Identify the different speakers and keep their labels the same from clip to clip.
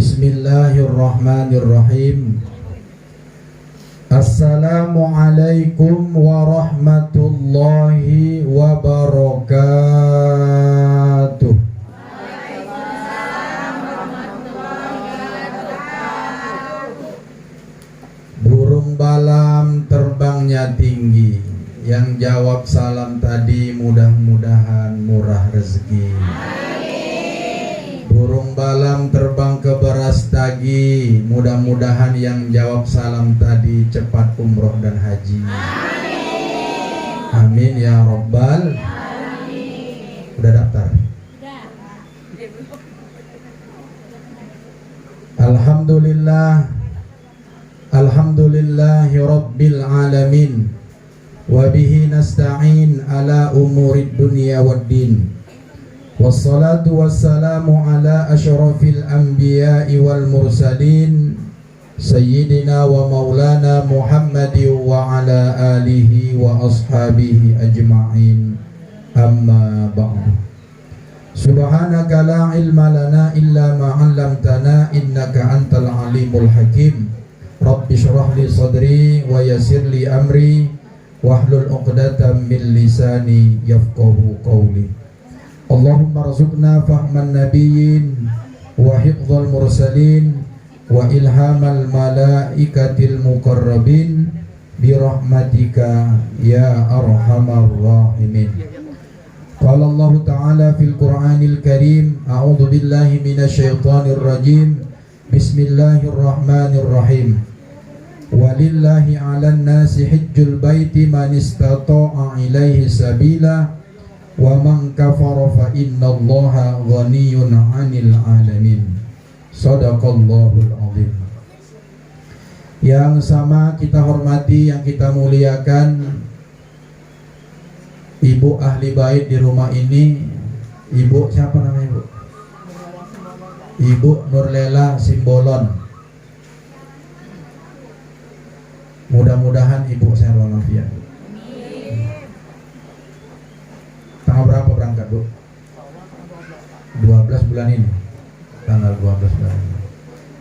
Speaker 1: Bismillahirrahmanirrahim. Assalamualaikum warahmatullahi wabarakatuh. Burung balam terbangnya tinggi, yang jawab salam tadi mudah-mudahan murah rezeki. Burung balam terbang ke Berastagi, mudah-mudahan yang jawab salam tadi cepat umroh dan haji. Amin ya Rabbal. Udah daftar? Alhamdulillah, alhamdulillahi rabbil alamin, wa bihi nasta'in ala umurid dunya waddin. Wassalatu wassalamu ala asyrafil anbiya'i wal mursalin, sayyidina wa maulana Muhammadin wa ala alihi wa ashabihi ajma'in. Amma ba'du. Subhanaka la ilma lana illa ma 'allamtana innaka antal alimul hakim. Rabbi shrah li sadri wa yassir li amri wahlul 'uqdatam min lisani yafqahu qawli. Allahumma rzuqna fahman nabiyyin wa hifdzal mursalin wa ilhamal malaikatil muqarrabin bi rahmatika ya arhamar rahimin. Qala Allah ta'ala fil Qur'anil Karim, a'udzu billahi minasyaitonir rajim. Bismillahirrahmanirrahim. Walillahi 'alan nasi hajjul baiti man istata'a ilaihi sabila wa man kafara fa innallaha ghaniyun 'anil 'alamin. Shadaqallahul 'azim. Yang sama kita hormati, yang kita muliakan Ibu ahli bait di rumah ini. Ibu siapa namanya, Ibu? Ibu Nurlela Simbolon. Mudah-mudahan Ibu sehat walafiat. Tanggal berapa berangkat, Bu? 12 bulan ini. Tanggal 12 bulan ini.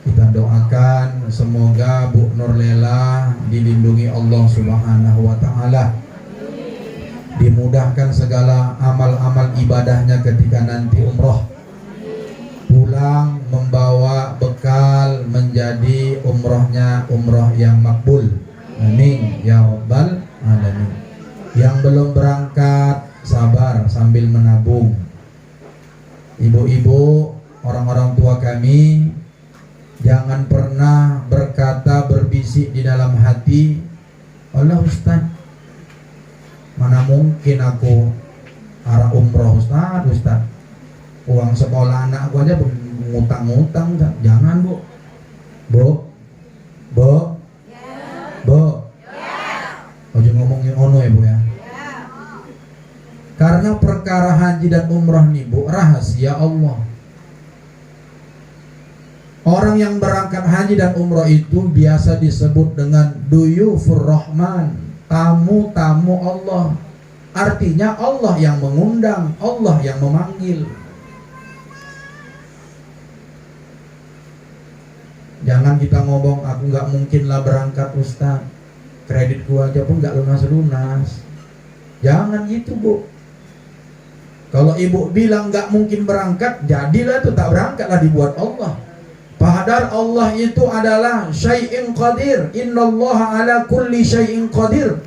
Speaker 1: Kita doakan semoga Bu Nurlela dilindungi Allah Subhanahu wa taala. Dimudahkan segala amal-amal ibadahnya ketika nanti umroh. Pulang membawa bekal menjadi umrohnya umroh yang makbul. Amin ya Rabbal alamin. Yang belum berangkat sabar sambil menabung. Ibu-ibu, orang-orang tua kami, jangan pernah berkata berbisik di dalam hati, Allah Ustaz, mana mungkin aku arah umroh Ustaz. Uang sekolah anakku aja ngutang-ngutang. Jangan, Bu. Bu. Ojo ngomongin ono ya, Bu ya. Karena perkara haji dan umrah nih, Bu, rahasia Allah. Orang yang berangkat haji dan umrah itu biasa disebut dengan duyufur rahman, tamu-tamu Allah. Artinya Allah yang mengundang, Allah yang memanggil. Jangan kita ngomong, aku gak mungkin lah berangkat Ustaz, kreditku aja pun gak lunas-lunas. Jangan gitu, Bu. Kalau ibu bilang gak mungkin berangkat, jadilah itu tak berangkatlah, dibuat Allah. Padahal Allah itu adalah syai'in qadir. Innallaha ala kulli syai'in qadir.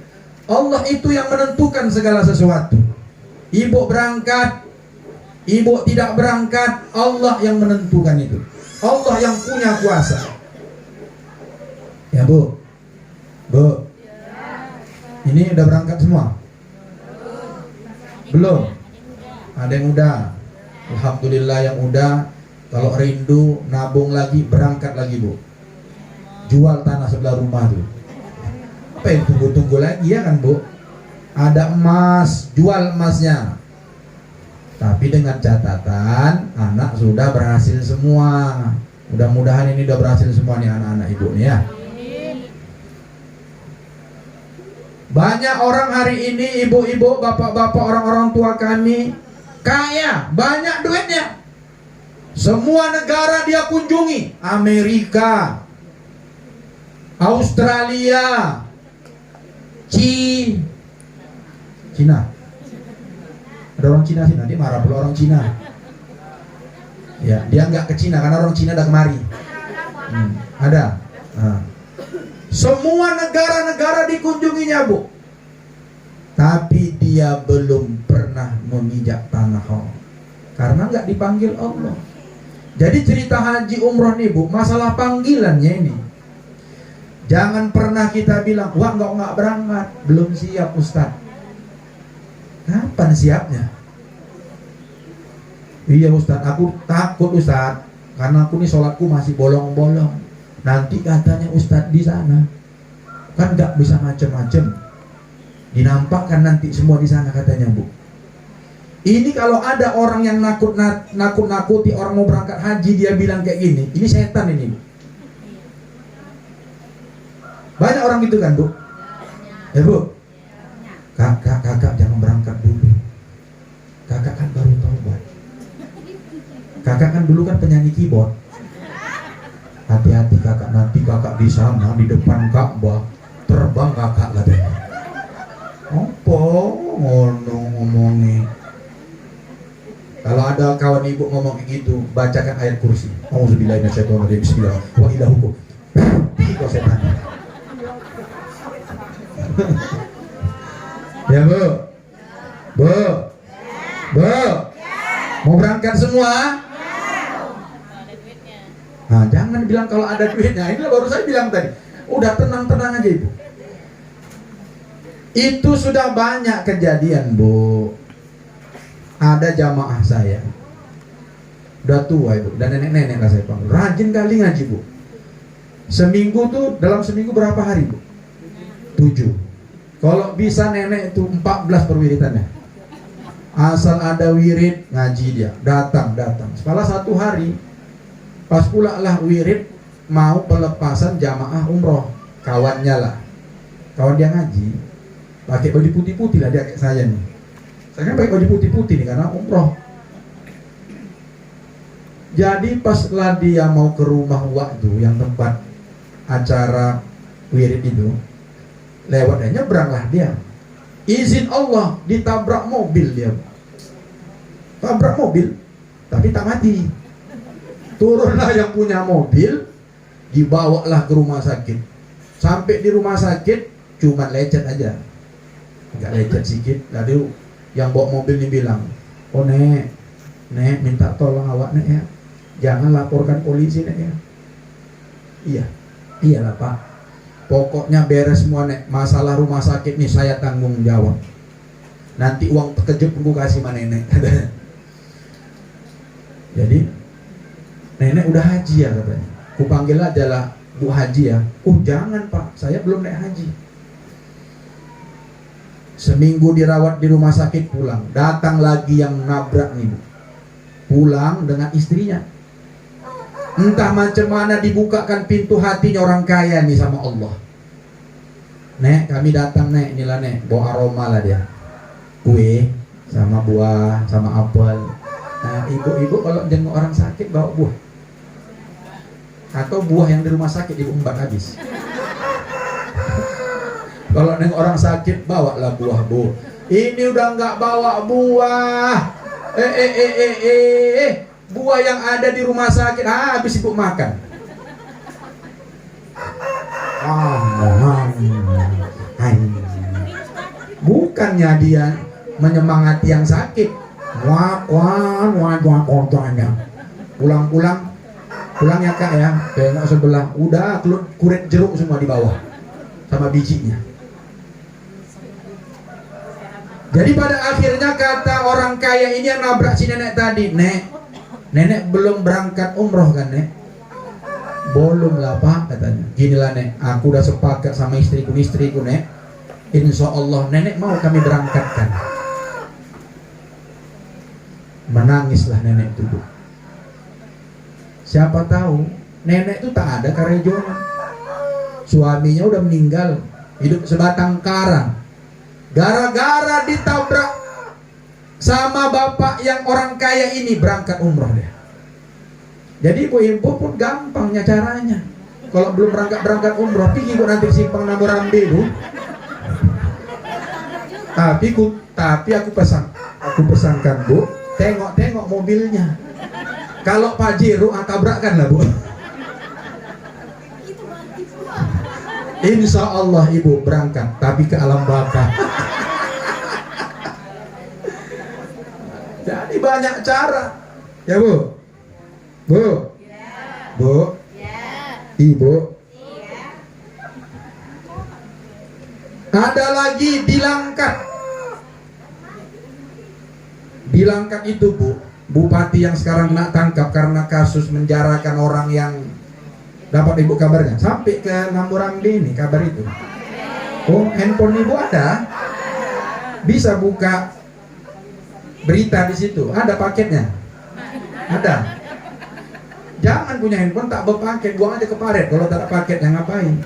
Speaker 1: Allah itu yang menentukan segala sesuatu. Ibu berangkat, ibu tidak berangkat, Allah yang menentukan itu. Allah yang punya kuasa. Ya, Bu. Bu. Ini udah berangkat semua? Belum? Ada yang udah? Alhamdulillah yang udah. Kalau rindu nabung lagi, berangkat lagi, Bu. Jual tanah sebelah rumah tuh. Apa yang tunggu-tunggu lagi ya kan, Bu? Ada emas, jual emasnya. Tapi dengan catatan anak sudah berhasil semua. Mudah-mudahan ini udah berhasil semua nih anak-anak ibu nih ya. Banyak orang hari ini, ibu-ibu, bapak-bapak, orang-orang tua kami kaya, banyak duitnya. Semua negara dia kunjungi. Amerika, Australia, Cina. Ada orang Cina sih, nanti marah pula orang Cina. Ya, dia nggak ke Cina karena orang Cina udah kemari. Ada. Nah. Semua negara-negara dikunjunginya, Bu. Tapi dia belum pernah memijak tanah haram karena nggak dipanggil Allah. Jadi cerita haji umroh nih, Bu, masalah panggilannya ini. Jangan pernah kita bilang, wah nggak berangkat, belum siap Ustaz. Kapan siapnya? Iya Ustaz, aku takut Ustaz, karena aku nih sholatku masih bolong-bolong. Nanti katanya Ustaz di sana kan nggak bisa macem-macem, dinampakkan nanti semua di sana katanya, Bu. Ini kalau ada orang yang nakut-nakuti orang mau berangkat haji, dia bilang kayak gini, ini setan ini, Bu. Banyak orang gitu kan, Bu? Ya, Bu? Kakak jangan berangkat dulu. Kakak kan baru taubat. Kakak kan dulu kan penyanyi keyboard. Hati-hati kakak, nanti kakak di sana di depan Ka'bah terbang kakak katanya. Apa ngono ngomongin? Kalau ada kawan ibu ngomong kayak gitu, bacakan ayat kursi. Auzubillahi minasyaitonirrajim. Bismillah. Wa ilahukum. Itu setan. Ya, Bu. Bu. Bu. Mau berangkat semua? Nah, jangan bilang kalau ada duitnya. Ini baru saya bilang tadi. Udah tenang-tenang aja, Ibu. Itu sudah banyak kejadian, Bu. Ada jamaah saya, udah tua Ibu, dan nenek-nenek lah saya panggil, rajin kali ngaji, Bu. Seminggu tuh, dalam seminggu berapa hari, Bu? 7. Kalau bisa nenek itu 14 perwiritannya. Asal ada wirid, ngaji dia, datang. Setelah 1 hari, pas pula lah wirid, mau pelepasan jamaah umroh, kawannya lah, kawan dia ngaji, pakai baju putih-putih lah dia kayak saya nih. Saya kan pakai baju putih-putih nih karena umroh. Jadi paslah dia mau ke rumah waktu yang tempat acara wirid itu, lewat aja nyebranglah dia. Izin Allah ditabrak mobil dia. Tabrak mobil, tapi tak mati. Turunlah yang punya mobil, dibawalah ke rumah sakit. Sampai di rumah sakit cuma lecet aja, agak lecet sedikit. Lalu yang bawa mobil ini bilang, oh nek minta tolong awak nek ya, jangan laporkan polisi nek ya. Iyalah Pak, pokoknya beres semua nek, masalah rumah sakit nih saya tanggung jawab. Nanti uang terkejut aku kasih sama nenek. Jadi nenek udah haji ya katanya, ku panggil aja lah Bu Haji ya. Oh jangan Pak, saya belum naik haji. Seminggu dirawat di rumah sakit, pulang. Datang lagi yang nabrak nih, Bu. Pulang dengan istrinya. Entah macam mana dibukakan pintu hatinya orang kaya nih sama Allah. Nek, kami datang nek, inilah nek, bawa aroma lah dia. Kue, sama buah, sama apel. Nah, ibu-ibu kalau jenguk orang sakit bawa buah. Atau buah yang di rumah sakit ibu embat habis. Kalau nengok orang sakit, bawalah buah, Bu. Ini udah nggak bawa buah. Buah yang ada di rumah sakit habis ibu makan. Bukannya dia menyemangati yang sakit. Pulang ya Kak ya. Tengok sebelah, udah kulit jeruk semua di bawah sama bijinya. Jadi pada akhirnya kata orang kaya ini yang nabrak si nenek tadi, nenek belum berangkat umroh kan nek? Belum lah Pak katanya. Ginilah nek, aku udah sepakat sama istriku nek, insya Allah nenek mau kami berangkatkan. Menangislah nenek itu. Siapa tahu nenek itu tak ada karejonya, suaminya udah meninggal, hidup sebatang kara. Gara-gara ditabrak sama bapak yang orang kaya ini, berangkat umroh dia. Jadi ibu-ibu pun gampangnya caranya. Kalau belum berangkat umroh, pergi kok nanti simpang Namurambi itu. Tapi aku pesankan Bu, tengok mobilnya. Kalau Pajero tabrakan lah Bu. Insya Allah ibu berangkat, tapi ke alam baka. Jadi banyak cara, ya Bu. Bu, Ibu. Ada lagi Bilangkat itu Bu, bupati yang sekarang kena tangkap karena kasus menjarakan orang yang, dapat Ibu kabarnya? Sampai ke Namurambi ini kabar itu. Oh, handphone Ibu ada? Bisa buka berita di situ. Ada paketnya? Ada. Jangan punya handphone tak berpaket, buang aja ke paret. Kalau tak ada paketnya ngapain?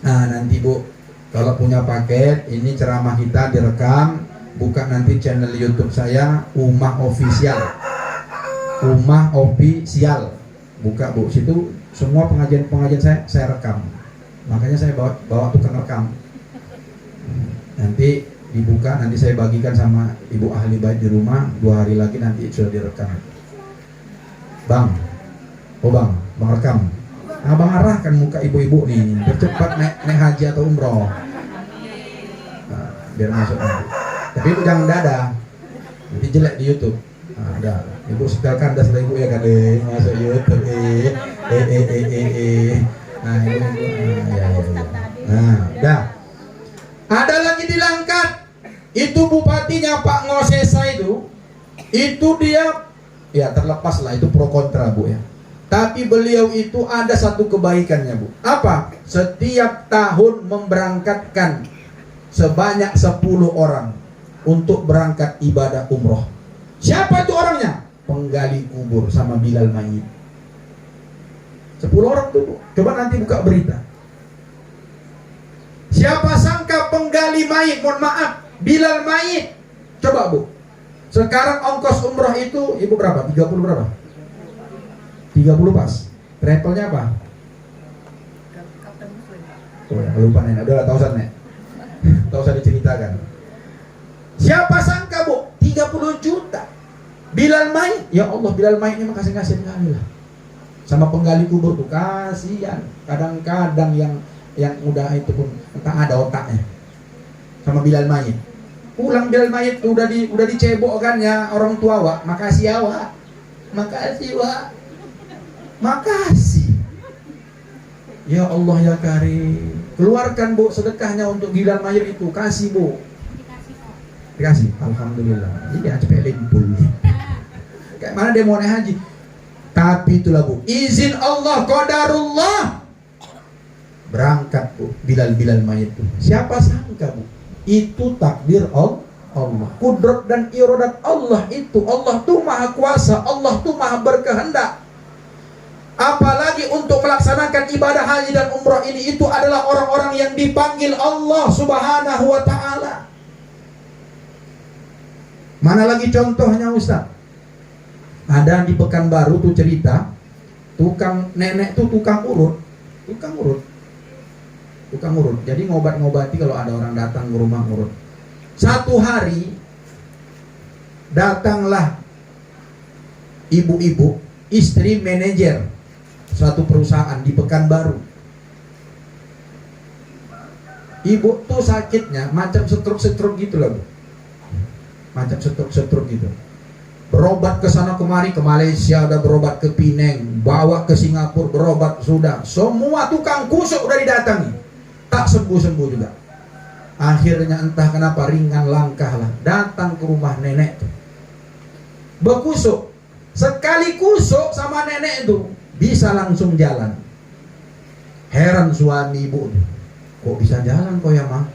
Speaker 1: Nah nanti Bu, kalau punya paket, ini ceramah kita direkam, buka nanti channel YouTube saya, Umah Official. Buka Bu, situ semua pengajian saya rekam. Makanya saya bawa tukang rekam. Nanti dibuka, nanti saya bagikan sama ibu ahli bait di rumah. 2 hari lagi nanti sudah direkam. Bang rekam. Abang arahkan muka ibu-ibu nih, bercepat naik haji atau umroh. Nah, biar masuk nanti. Tapi itu jangan dada, nanti jelek di YouTube. Nah, udah. Ibu setelkan dah setelah ibu ya kan, masuk YouTube. Nah, ibu. Ya. Nah, dah. Ada lagi di Langkat. Itu bupatinya Pak Ngosesa itu dia ya terlepas lah itu pro kontra Bu ya. Tapi beliau itu ada satu kebaikannya Bu. Apa? Setiap tahun memberangkatkan sebanyak 10 orang untuk berangkat ibadah umroh. Siapa itu orangnya? Penggali kubur sama Bilal mayit. 10 orang tuh Bu. Coba nanti buka berita. Siapa sangka penggali mayit, mohon maaf, Bilal mayit. Coba Bu. Sekarang ongkos umroh itu Ibu berapa? 30 berapa? 30 pas. Travelnya apa? Oh ya, lupa nih. Udah tak usah nih. Tak usah diceritakan. Siapa sangka Bu? 30 juta. Bilal mayit. Ya Allah, Bilal mayitnya mah kasih kali lah. Sama penggali kubur tuh kasihan. Kadang-kadang yang udah itu pun entah ada otaknya. Sama Bilal mayit. Pulang Bilal mayit udah dicebok kan ya orang tua Wak. Makasih ya Wak. Makasih. Ya Allah ya Karim. Keluarkan Bu sedekahnya untuk Bilal mayit itu. Kasih Bu. Dikasih. Alhamdulillah. Ini cepet limpul. Kayak mana dia mau naik haji. Tapi itulah Bu, izin Allah, qadarullah. Berangkat Bu, Bilal mayit itu. Siapa sangka Bu, itu takdir Allah. Kudrat dan iradat Allah itu. Allah tuh maha kuasa, Allah tuh maha berkehendak. Apalagi untuk melaksanakan ibadah haji dan umrah ini, itu adalah orang-orang yang dipanggil Allah Subhanahu wa ta'ala. Mana lagi contohnya Ustaz? Ada di Pekanbaru tuh cerita, tukang nenek tuh tukang urut. Jadi ngobat-ngobati kalau ada orang datang ke rumah urut. Satu hari datanglah ibu-ibu, istri manajer suatu perusahaan di Pekanbaru. Ibu tuh sakitnya macam stroke gitu loh. Macam stroke gitu. Berobat ke sana kemari, ke Malaysia udah berobat, ke Penang, bawa ke Singapura berobat sudah. Semua tukang kusuk udah didatangi. Tak sembuh-sembuh juga. Akhirnya entah kenapa ringan langkah lah, datang ke rumah nenek tuh. Berkusuk. Sekali kusuk sama nenek itu bisa langsung jalan. Heran suami ibu tuh. Kok bisa jalan kok ya mah?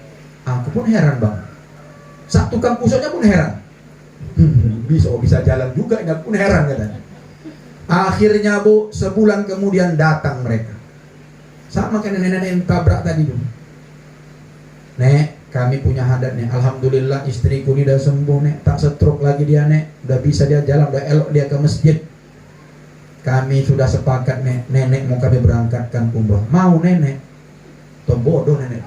Speaker 1: Aku pun heran bang. Sak tukang kusuknya pun heran. Bisa jalan juga, ini pun heran katanya. Akhirnya Bu, sebulan kemudian datang mereka. Sama kayak nenek-nenek yang tabrak tadi tuh. Nek, kami punya hadat nih. Alhamdulillah istriku ini udah sembuh nek, tak stroke lagi dia nek. Udah bisa dia jalan, udah elok dia ke masjid. kami sudah sepakat nenek mau kami berangkatkan umroh. Mau nenek? Tuh bodoh nenek.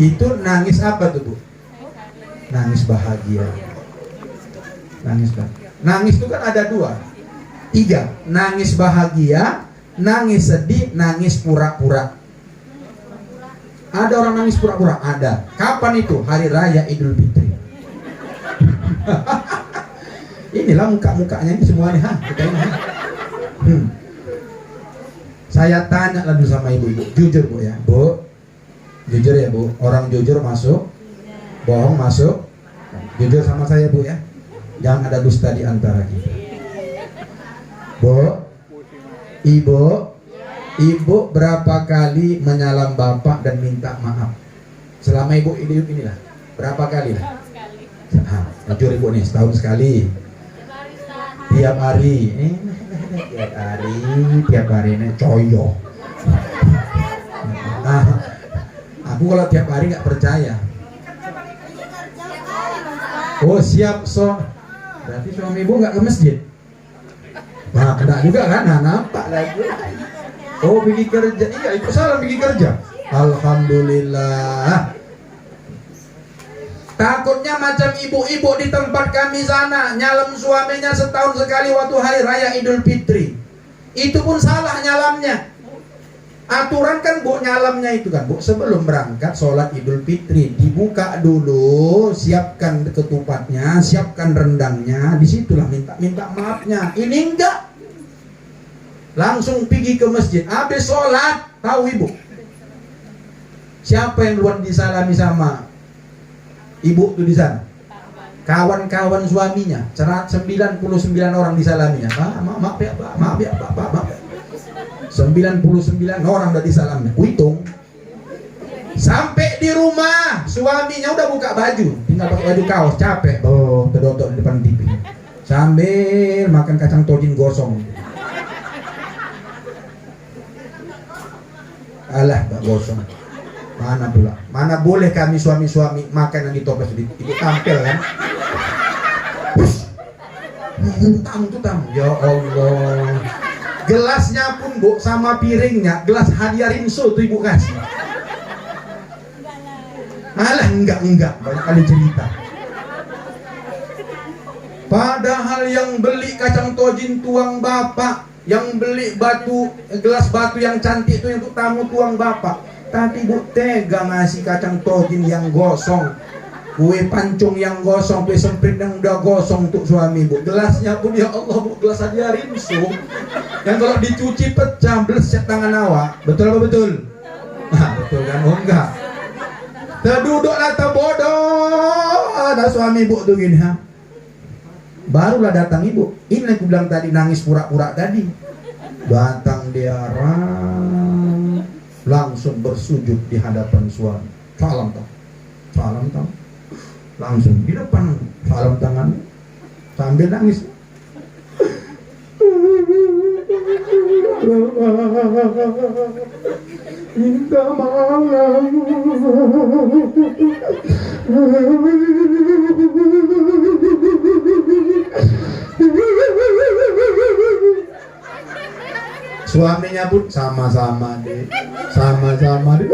Speaker 1: Itu nangis apa tuh Bu? Nangis bahagia. Nangis bahagia. Nangis itu kan ada 2, 3. Nangis bahagia, nangis sedih, nangis pura-pura. Ada orang nangis pura-pura? Ada. Kapan itu? Hari Raya Idul Fitri. Inilah muka-mukanya ini semuanya. Kita ini. Saya tanya lalu sama ibu-ibu, jujur Bu ya, Bu. Jujur ya Bu, orang jujur masuk, bohong masuk. Jujur sama saya Bu ya, jangan ada dusta di antara kita. Bu, ibu berapa kali menyalam bapak dan minta maaf selama ibu hidup inilah? Berapa kali lah? Jujur ibu nih, setahun sekali, tiap hari, tiap hari ini coyo. Aku kalau tiap hari nggak percaya. Oh siap, so berarti suami ibu nggak ke masjid. Nah kena juga kan, nampak lagi. Oh pergi kerja, iya ibu salah pergi kerja. Alhamdulillah. Takutnya macam ibu-ibu di tempat kami sana, nyalam suaminya setahun sekali waktu hari raya Idul Fitri. Itu pun salah nyalamnya. Aturan kan Bu nyalamnya itu kan Bu, sebelum berangkat sholat Idul Fitri dibuka dulu, siapkan ketupatnya, siapkan rendangnya, disitulah minta maafnya. Ini enggak, langsung pergi ke masjid, habis sholat. Tahu ibu siapa yang duluan disalami sama ibu tuh di sana? Kawan-kawan suaminya, 99 orang disalaminya. Maaf ya Pak. 99 orang udah disalamnya. Hitung. Sampai di rumah suaminya udah buka baju, tinggal pakai baju kaos, capek. Oh, terdotok di depan TV. Sambil makan kacang tojin gosong. Alah, Pak gosong. Mana pula? Mana boleh kami suami-suami makan yang ditoples itu tampil kan? Tamu. Ya Allah. Gelasnya pun Bu sama piringnya, gelas hadiah rinso tuh ibu kasih. Malah enggak, banyak kali cerita. Padahal yang beli kacang tojin tuang bapak, yang beli gelas batu yang cantik itu untuk tamu tuang bapak. Tapi Bu tega ngasih kacang tojin yang gosong, kue pancung yang gosong, kue semprit yang udah gosong untuk suami Bu. Gelasnya pun ya Allah Bu, gelas hadiah rinso yang kalau dicuci pecah, bleset tangan awak. Betul apa betul? Nah, betul kan? Oh enggak. Terduduklah terbodoh. Ada suami ibu tuh gini, ha? Barulah datang ibu. Ini aku bilang tadi, nangis pura-pura tadi. Datang dia langsung bersujud di hadapan suami. Salam tau. Langsung di depan salam tangan sambil nangis. Minta maaf. Suaminya pun sama-sama deh. Sama-sama deh,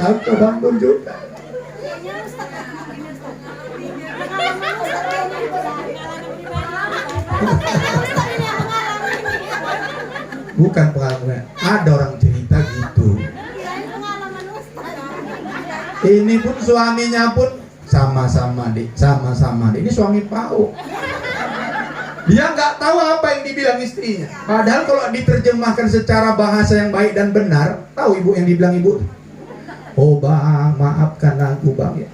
Speaker 1: aku bangun juga. Bukan pengalaman, ada orang cerita gitu. Ini pun suaminya pun sama-sama deh. Ini suami PAUD. Dia nggak tahu apa yang dibilang istrinya. Padahal kalau diterjemahkan secara bahasa yang baik dan benar, tahu ibu yang dibilang ibu? Oh bang, maafkan aku bang ya.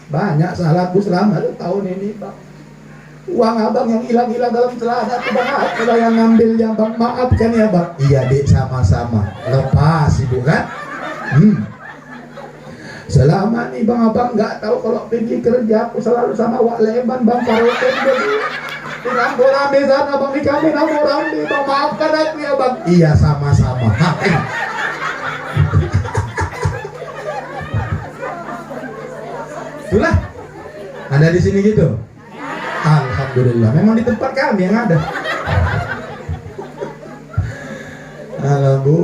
Speaker 1: Banyak salahku selama tahun ini bang. Uang abang yang hilang-hilang dalam celana itu bang, ada yang ngambilnya bang, maafkan ya bang. Iya dek, sama-sama. Lepas ibu kan. Selama nih bang abang nggak tahu kalau pergi kerja, aku selalu sama Wak Leman bang Paroten jadi. Tidak rame sana bang, di kami tidak rame bang, maafkan aku ya bang. Iya sama-sama. Itulah, ada di sini gitu. Alhamdulillah, memang di tempat kami yang ada. Halo bu,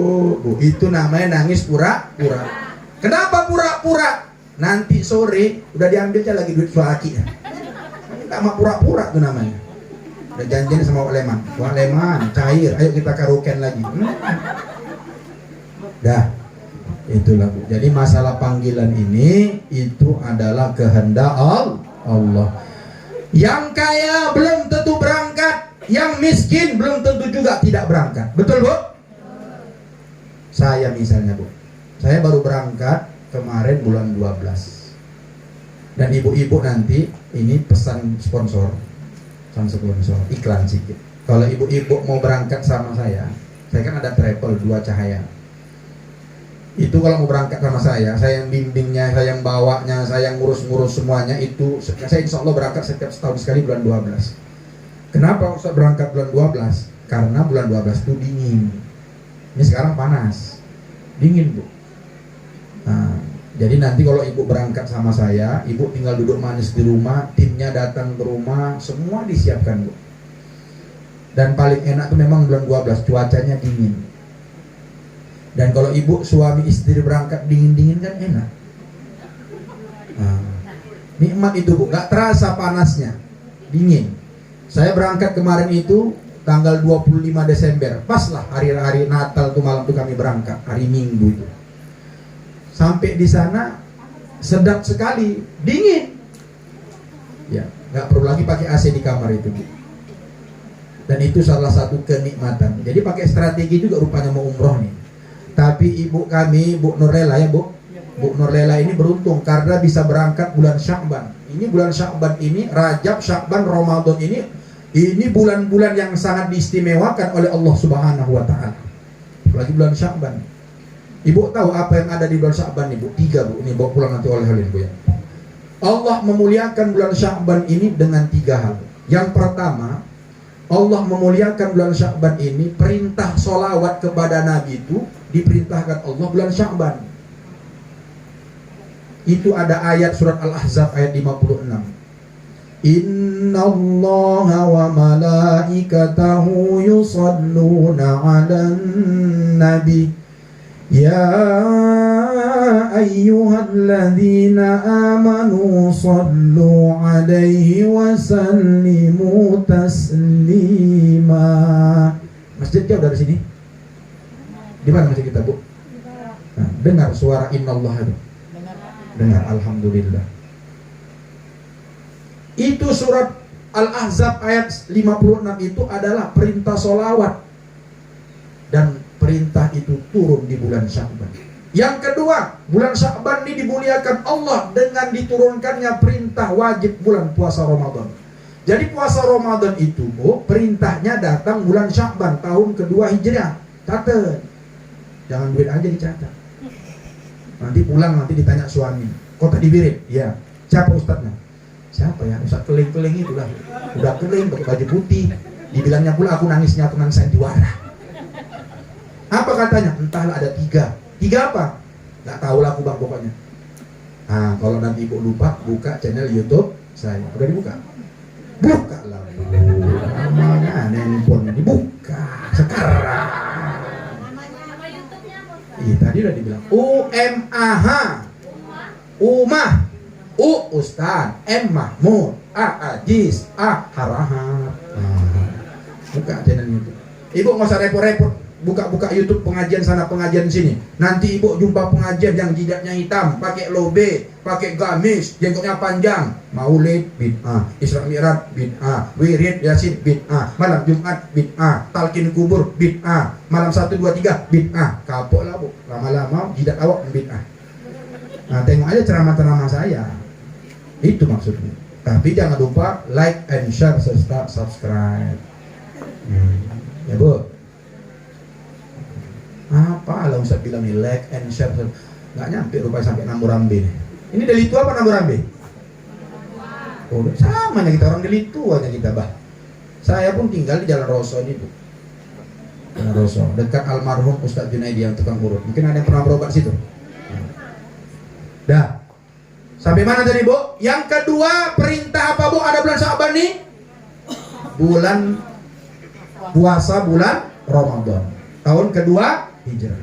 Speaker 1: itu namanya nangis pura-pura. Kenapa pura-pura? Nanti sore udah diambilnya lagi duit suaki. Minta sama pura-pura tuh namanya. Udah janjian sama Wak Leman. Wak Leman, cair, ayo kita karaokean lagi. Dah. Itulah bu. Jadi masalah panggilan ini itu adalah kehendak Allah. Yang kaya belum tentu berangkat, yang miskin belum tentu juga tidak berangkat. Betul bu? Saya misalnya bu, saya baru berangkat kemarin bulan 12. Dan ibu-ibu nanti ini pesan sponsor, iklan sedikit. Kalau ibu-ibu mau berangkat sama saya kan ada travel 2 cahaya. Itu kalau mau berangkat sama saya yang bimbingnya, saya yang bawanya, saya yang ngurus-ngurus semuanya. Itu saya insya Allah berangkat setiap setahun sekali bulan 12. Kenapa usah berangkat bulan 12? Karena bulan 12 itu dingin. Ini sekarang panas, dingin bu. Nah, jadi nanti kalau ibu berangkat sama saya, ibu tinggal duduk manis di rumah, timnya datang ke rumah, semua disiapkan bu. Dan paling enak tuh memang bulan 12, cuacanya dingin. Dan kalau ibu suami istri berangkat dingin-dingin kan enak. Nah, nikmat itu bu, gak terasa panasnya, dingin. Saya berangkat kemarin itu tanggal 25 Desember, pas lah hari Natal tuh malam tuh kami berangkat, hari Minggu itu. Sampai di sana sedap sekali, dingin. Ya, gak perlu lagi pakai AC di kamar itu bu. Dan itu salah satu kenikmatan. Jadi pakai strategi juga rupanya mau umroh nih. Tapi ibu kami, Bu Nurlela ya bu, Bu Nurlela ini beruntung karena bisa berangkat bulan Sya'ban. Ini bulan Sya'ban ini, Rajab, Sya'ban, Ramadan ini bulan-bulan yang sangat diistimewakan oleh Allah Subhanahu Wa Taala. Apalagi bulan Sya'ban. Ibu tahu apa yang ada di bulan Sya'ban ibu? 3 bu, ini bawa pulang nanti oleh bu ya. Allah memuliakan bulan Sya'ban ini dengan 3 hal. Yang pertama, Allah memuliakan bulan Sya'ban ini, perintah sholawat kepada Nabi itu diperintahkan Allah bulan Sya'ban. Itu ada ayat surat Al-Ahzab ayat 56. Innallaha wa malaikatahu yusalluna 'alan nabi ya ayyuhalladzina amanu sallu 'alaihi wa sallimu taslima. Masjidnya udah di sini. Di mana masjid kita bu? Nah, dengar suara innallah itu. Dengar, alhamdulillah. Itu surat Al-Ahzab ayat 56 itu adalah perintah sholawat. Dan perintah itu turun di bulan Sya'ban. Yang kedua, bulan Sya'ban ini dimuliakan Allah dengan diturunkannya perintah wajib bulan puasa Ramadan. Jadi puasa Ramadan itu bu, perintahnya datang bulan Sya'ban tahun kedua Hijriah. Catat. Jangan duit aja dicatat. Nanti pulang nanti ditanya suami, kok tadi wirid? Ya. Siapa ustadznya? Siapa ya? Ustadz keling-keling itu lah. Udah keling pakai baju putih. Dibilangnya pula aku nangisnya aku nangis sandiwara. Apa katanya? Entahlah ada 3. 3 apa? Gak tahu lah aku bang pokoknya. Nah kalau nanti ibu lupa, buka channel YouTube saya. Udah dibuka? Buka lah. Namanya handphone dibuka sekarang. Iya tadi udah dibilang UMAH, Umah, U Ustad, M Mahmud, A Ajis, A Harahap. Buka channel YouTube. Ibu nggak usah repot-repot buka-buka YouTube pengajian sana pengajian sini. Nanti ibu jumpa pengajian yang jidatnya hitam, pakai lobe, pakai gamis, jenggotnya panjang. Maulid bid'ah, Isra Mi'raj bid'ah, wirid Yasin bid'ah, malam Jumat bid'ah, talqin kubur bid'ah, malam 1 2 3 bid'ah. Kapok lah bu, lama-lama jidat awak bid'ah. Nah tengok aja ceramah-ceramah saya. Itu maksudnya. Tapi jangan lupa like and share serta subscribe. Ya Bu. Apa lah Ustaz bilang nih, like and share. Nggak nyampe rupanya sampai Namurambi nih. Ini Delitu apa Namurambi? Oh, sama aja kita orang Delitu aja kita bah. Saya pun tinggal di Jalan Roso ini Bu. Jalan Roso, dekat almarhum Ustaz Junaidi yang tukang urut. Mungkin ada yang pernah berobat situ. Dah. Sampai mana tadi Bu? Yang kedua perintah apa Bu? Ada bulan Sya'ban nih? Bulan puasa bulan Ramadan. Tahun kedua Hijrah.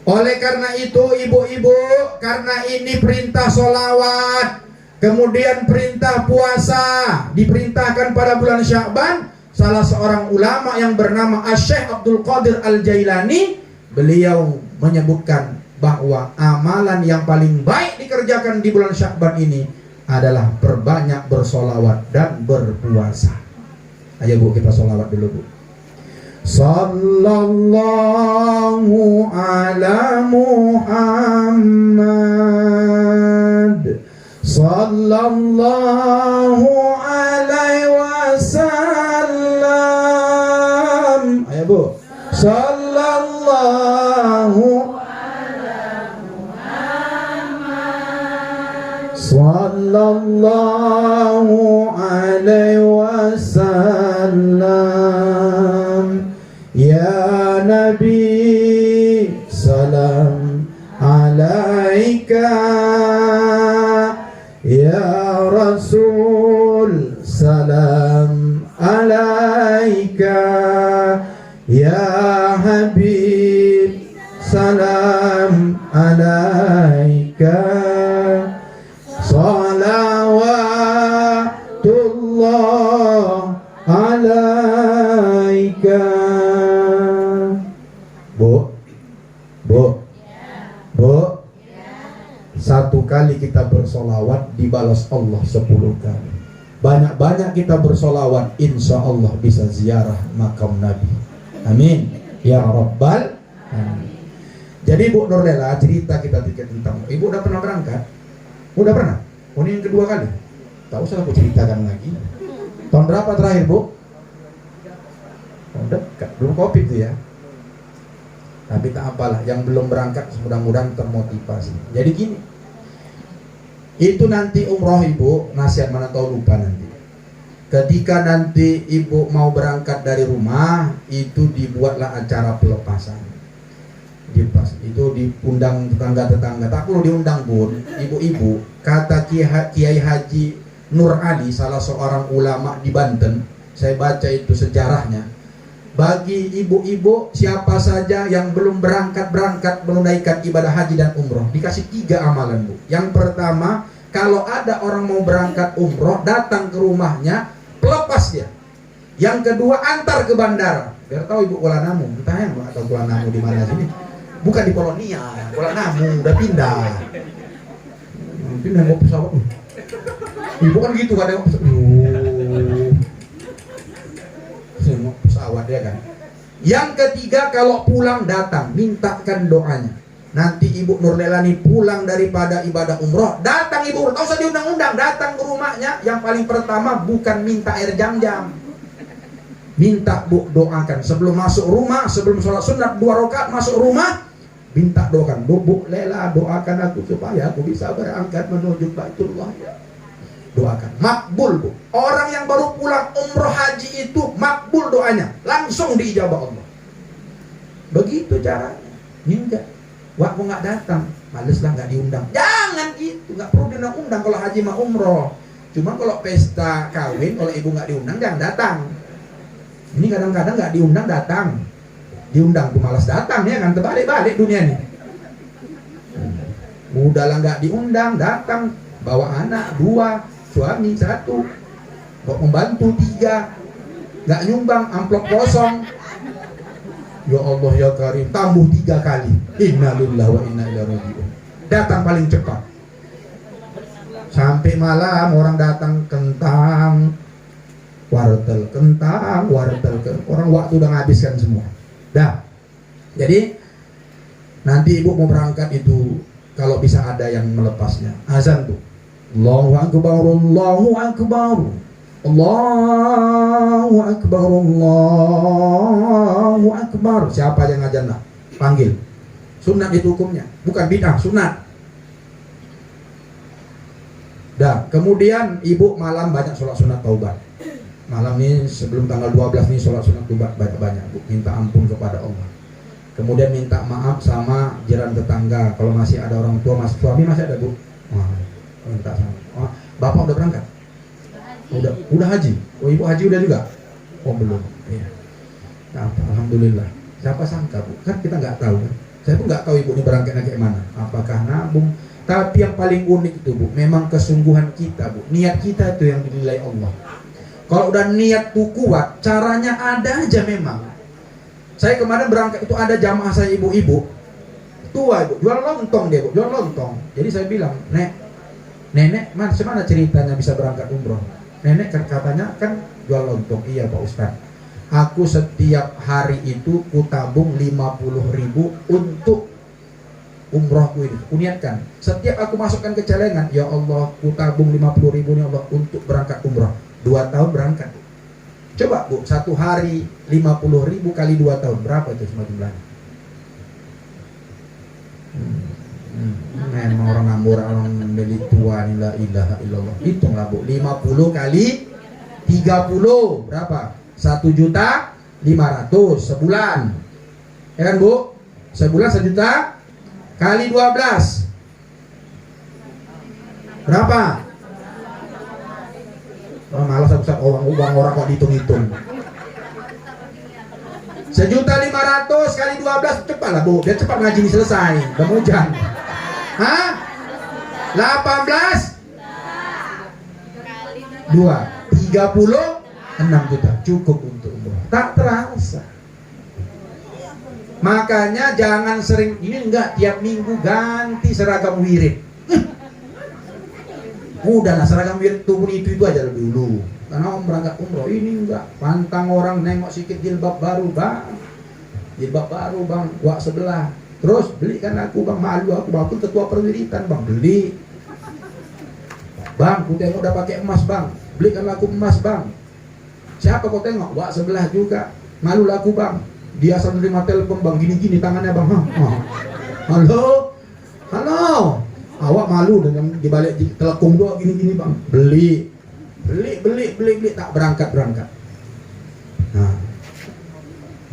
Speaker 1: Oleh karena itu ibu-ibu, karena ini perintah sholawat, kemudian perintah puasa, diperintahkan pada bulan Sya'ban, salah seorang ulama yang bernama Asy-Syaikh Abdul Qadir Al-Jailani, beliau menyebutkan bahwa amalan yang paling baik dikerjakan di bulan Sya'ban ini adalah berbanyak bersolawat dan berpuasa. Ayo Bu, kita solawat dulu Bu. Sallallahu ala Muhammad, sallallahu alaihi wasallam. Ayo Bu. Sallallahu sallallahu alaihi wasallam. Ya Nabi salam alaika, ya Rasul salam alaika, ya Habib salam alaika. Salawatullah alaika. Bu, satu kali kita bersolawat dibalas Allah 10 kali. Banyak-banyak kita bersolawat, insya Allah bisa ziarah makam Nabi. Amin ya Rabbal alamin. Jadi Bu Nurlela, cerita kita tentang Ibu udah pernah berangkat? Udah pernah? Oh, ini yang kedua kali. Tak usah aku ceritakan lagi. Tahun berapa terakhir Bu? Oh, dekat, belum Covid itu ya. Tapi tak apalah, yang belum berangkat mudah-mudahan termotivasi. Jadi gini, itu nanti umroh Ibu, nasihat mana tahu lupa nanti. Ketika nanti Ibu mau berangkat dari rumah, itu dibuatlah acara pelepasan. Itu diundang tetangga-tetangga. Tak perlu diundang pun, ibu-ibu. Kata Kiai Haji Nur Ali, salah seorang ulama di Banten, saya baca itu sejarahnya. Bagi ibu-ibu siapa saja yang belum berangkat menunaikan ibadah haji dan umroh, dikasih 3 amalan Bu. Yang pertama, kalau ada orang mau berangkat umroh, datang ke rumahnya, pelepas dia. Yang kedua, antar ke bandara. Biar tahu Ibu Kuala Namu, entah yang atau Kuala Namu di mana sini. Bukan di Polonia, Kuala Namu udah pindah. Pindah mau pesawat. Ibu kan gitu kan, mau pesawat ya kan. Yang ketiga, kalau pulang datang, mintakan doanya. Nanti Ibu Nurlela nih pulang daripada ibadah umroh, datang Ibu, tak usah diundang-undang, datang ke rumahnya. Yang paling pertama bukan minta air jam-jam, minta Bu doakan sebelum masuk rumah, sebelum sholat sunat 2 rakaat masuk rumah, minta doakan, Bu Lela doakan aku supaya aku bisa berangkat menuju Baitullah ya. Doakan, makbul Bu. Orang yang baru pulang umroh haji itu makbul doanya, langsung diijabah Allah. Begitu caranya. Ini enggak, waktu nggak datang, males lah nggak diundang. Jangan gitu, nggak perlu diundang kalau haji mah umroh. Cuma kalau pesta kawin, kalau ibu nggak diundang jangan datang. Ini kadang-kadang nggak diundang datang, diundang tuh malas datang ya kan, terbalik-balik dunia nih. Udahlah nggak diundang datang, bawa anak 2, suami 1, kok membantu 3, nggak nyumbang, amplop kosong. Ya Allah ya Karim, tambah 3 kali. Innalillahi wa inna ilaihi raji'un. Datang paling cepat. Sampai malam orang datang kentang, wortel, orang waktu udah ngabiskan semua. Dah. Jadi nanti Ibu mau berangkat itu kalau bisa ada yang melepasnya. Azan tuh. Allahu Akbar, Allahu Akbar, Allahu Akbar, Allahu Akbar. Siapa yang ngajar nak? Panggil. Sunat itu hukumnya, bukan bid'ah, sunat. Dah, kemudian ibu malam banyak sholat sunat taubat. Malam ini sebelum tanggal 12 nih sholat sunat taubat banyak-banyak, Bu. Minta ampun kepada Allah. Kemudian minta maaf sama jiran tetangga. Kalau masih ada orang tua, suami masih ada, Bu. Wah, minta sama. Oh, bapak udah berangkat? Udah haji? Oh, ibu haji udah juga? Oh, belum. Iya. Nah, alhamdulillah. Siapa sangka, Bu? Kan kita nggak tahu kan. Saya pun nggak tahu ibu ini berangkatnya kayak mana. Apakah nabung? Tapi yang paling unik itu, Bu, memang kesungguhan kita, Bu. Niat kita itu yang dinilai Allah. Kalau udah niat tuh kuat, caranya ada aja memang. Saya kemarin berangkat itu ada jamaah saya ibu-ibu tua, Ibu, jual lontong dia, Bu, jual lontong. Jadi saya bilang, nenek, mana ceritanya bisa berangkat umroh? Nenek katanya kan jual lontong. Iya Pak Ustadz. Aku setiap hari itu kutabung 50.000 untuk umrohku ini. Kuniatkan. Setiap aku masukkan ke celengan, ya Allah, kutabung 50.000 ya Allah untuk berangkat umroh. 2 tahun berangkat. Coba Bu, 1 hari 50.000 kali 2 tahun berapa itu semua jumlahnya? Memang orang ngambur, orang beli tua, la ilaha illallah. Hitunglah Bu, 50 kali 30 berapa? 1.500.000 sebulan. Ya kan Bu? Sebulan 1 juta kali 12 berapa? Oh, malas aku uang orang kok dihitung-hitung. 1.500.000 kali 12 cepat lah Bu, dia cepat ngaji ini selesai. Udah hujan. Hah? 18 2 36 juta cukup untuk umroh. Tak terasa. Makanya jangan sering, ini enggak tiap minggu ganti seragam wirid. Udahlah seragam wirid tuh itu aja lebih dulu. Karena om berangkat umroh ini enggak pantang orang nengok sikit jilbab baru bang, wak sebelah. Terus belikan aku bang, malu aku ketua perwiritan bang, beli. Bang, ku tengok udah pakai emas bang, belikan aku emas bang. Siapa kau tengok? Wak sebelah juga. Malu laku bang. Dia asal nerima telepon bang, gini-gini tangannya bang. Halo, awak malu dengan dibalik telekung doang gini-gini bang. Beli, tak berangkat. Nah,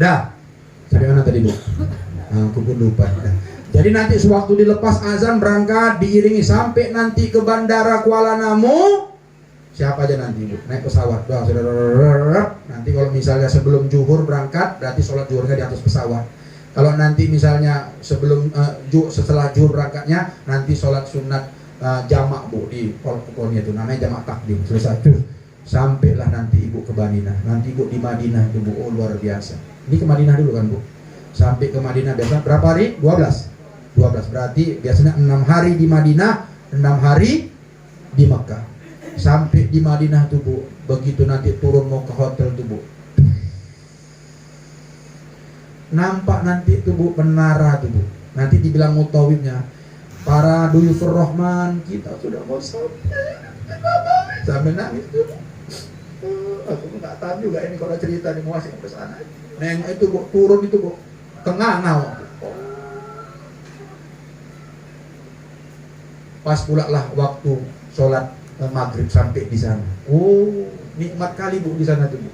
Speaker 1: dah. Sampai mana tadi Bu? Aku pun lupa. Jadi nanti sewaktu dilepas azan berangkat diiringi sampai nanti ke bandara Kuala Namu. Siapa aja nanti Bu? Naik pesawat. Nanti kalau misalnya sebelum zuhur berangkat, berarti sholat zuhurnya di atas pesawat. Kalau nanti misalnya setelah zuhur berangkatnya, nanti sholat sunat jamak Bu di pokoknya itu namanya jamak takdim. Selesai tuh. Sampailah nanti Ibu ke Madinah. Nanti Ibu di Madinah itu Bu, oh luar biasa. Ini ke Madinah dulu kan Bu? Sampai ke Madinah biasa berapa hari? 12 berarti biasanya 6 hari di Madinah, 6 hari di Mekah. Sampai di Madinah tuh Bu, begitu nanti turun mau ke hotel tuh Bu, nampak nanti tuh Bu menara tuh Bu. Nanti dibilang mutawibnya, para duyufur rahman kita sudah mau sampai nangis tuh. Aku nggak tahu juga ini kalau cerita di mau ke sana. Nengok itu Bu, turun itu Bu, tengah. Pas pula lah waktu sholat maghrib sampai di sana. Oh, nikmat kali Bu di sana tuh Bu.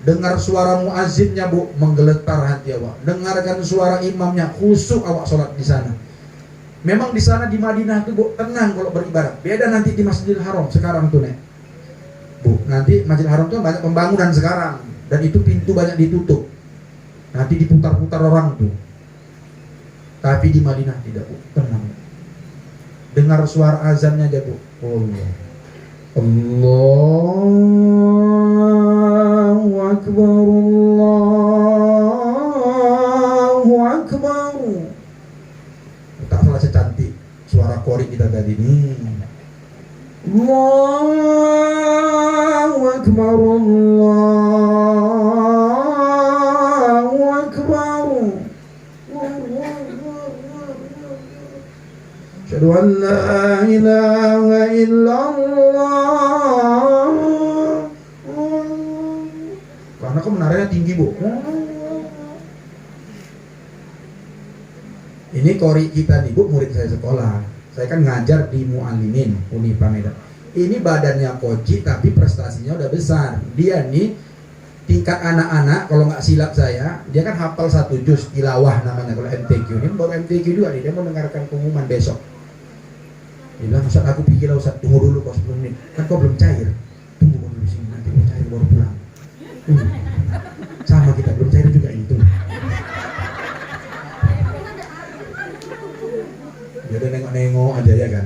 Speaker 1: Dengar suara muazzinnya Bu, menggeletar hati awak. Dengarkan suara imamnya, khusyuk awak sholat di sana. Memang di sana di Madinah tuh Bu tenang kalau beribadah. Beda nanti di Masjidil Haram sekarang tuh Nek. Bu, nanti Masjidil Haram tuh banyak pembangunan sekarang dan itu pintu banyak ditutup. Nanti diputar-putar orang tuh. Tapi di Madinah tidak Bu, tenang. Dengar suara azannya aja Bu. Allahu Akbar, Allahu Akbar. Tak salah secantik suara kori kita tadi ini. Allahu Akbar, Allahu Akbar. Asyhadu an la ilaha illallah. Karena kebenarannya tinggi, Bu. Ini kori kita nih, Bu, murid saya sekolah. Saya kan ngajar di Muallimin Unifa Medan. Ini badannya koci tapi prestasinya udah besar. Dia nih tingkat anak-anak, kalau nggak silap saya, dia kan hafal 1 juz tilawah namanya kalau MTQ. Ini baru MTQ 2 nih, dia mau mendengarkan pengumuman besok. Dia bilang, Ustaz, aku pikir lah Ustaz, tunggu dulu kok 10 menit. Kan kau belum cair. Tunggu dulu sini, nanti mau cair baru pulang. Sama kita, belum cair juga itu. Dia udah nengok-nengok aja ya kan.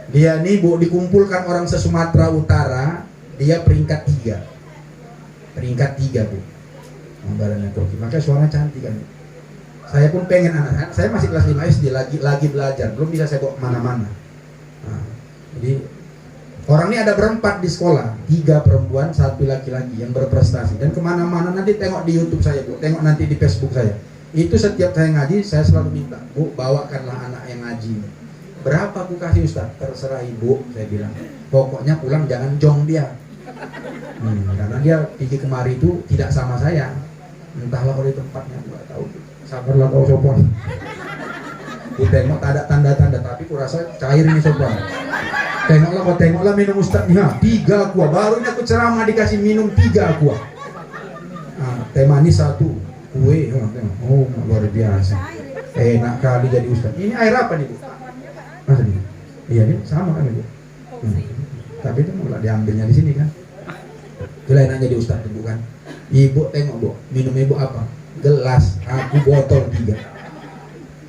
Speaker 1: Dia nih, Bu, dikumpulkan orang se-Sumatera Utara, dia peringkat 3. Peringkat 3, Bu. Badannya koki. Makanya suaranya cantik kan. Saya pun pengen anak saya masih kelas 5 SD lagi belajar, belum bisa saya bawa kemana-mana. Nah, jadi orang ini ada berempat di sekolah, 3 perempuan, 1 laki-laki yang berprestasi. Dan kemana-mana nanti tengok di YouTube saya, Bu, tengok nanti di Facebook saya. Itu setiap saya ngaji, saya selalu minta, Bu, bawakanlah anak yang ngaji. Berapa aku kasih Ustaz? Terserah Ibu, saya bilang. Pokoknya pulang jangan jong dia. Karena dia pergi kemari itu tidak sama saya. Entahlah kalau di tempatnya, aku nggak tahu. Sabarlah kau sopan. Ku tengok tak ada tanda-tanda, tapi ku rasa cair ini sopan. Tengoklah minum Ustaz. Nah, 3 kuah. Barunya aku ceramah dikasih minum 3 kuah. Nah, teh manis 1, kue. Oh, luar biasa. Enak kali jadi Ustaz. Ini air apa nih, Bu? Masa nih? Iya, ini sama kan, Bu? Tapi itu malah diambilnya di sini kan. Kirain aja di Ustaz, Bu kan. Ibu tengok, Bu, minum Ibu apa? Gelas, aku botol 3.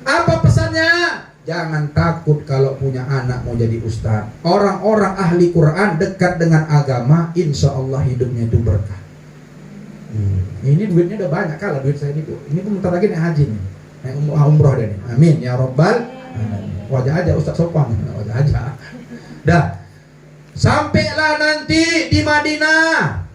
Speaker 1: Apa pesannya? Jangan takut kalau punya anak mau jadi ustaz. Orang-orang ahli Quran dekat dengan agama, insya Allah hidupnya itu berkah. Ini duitnya udah banyak kalah duit saya ini, Bu. Ini pun bentar lagi naik haji nih, naik umroh deh nih. Amin ya robbal alamin. Wajah aja Ustaz sopan, wajah aja. Dah, sampailah nanti di Madinah.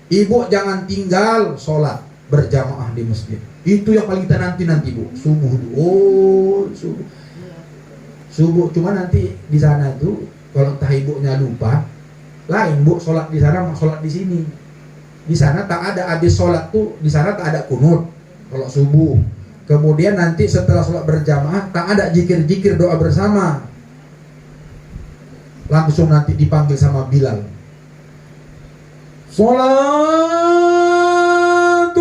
Speaker 1: Ibu jangan tinggal sholat berjamaah di masjid. Itu yang paling kita nanti Bu. Subuh. Oh, subuh. Cuma nanti di sana itu kalau entah ibunya lupa, lain, Bu, sholat di sana mau sholat di sini. Di sana tak ada habis sholat tuh, di sana tak ada kunut kalau subuh. Kemudian nanti setelah sholat berjamaah tak ada zikir-zikir doa bersama. Langsung nanti dipanggil sama Bilal. Salatu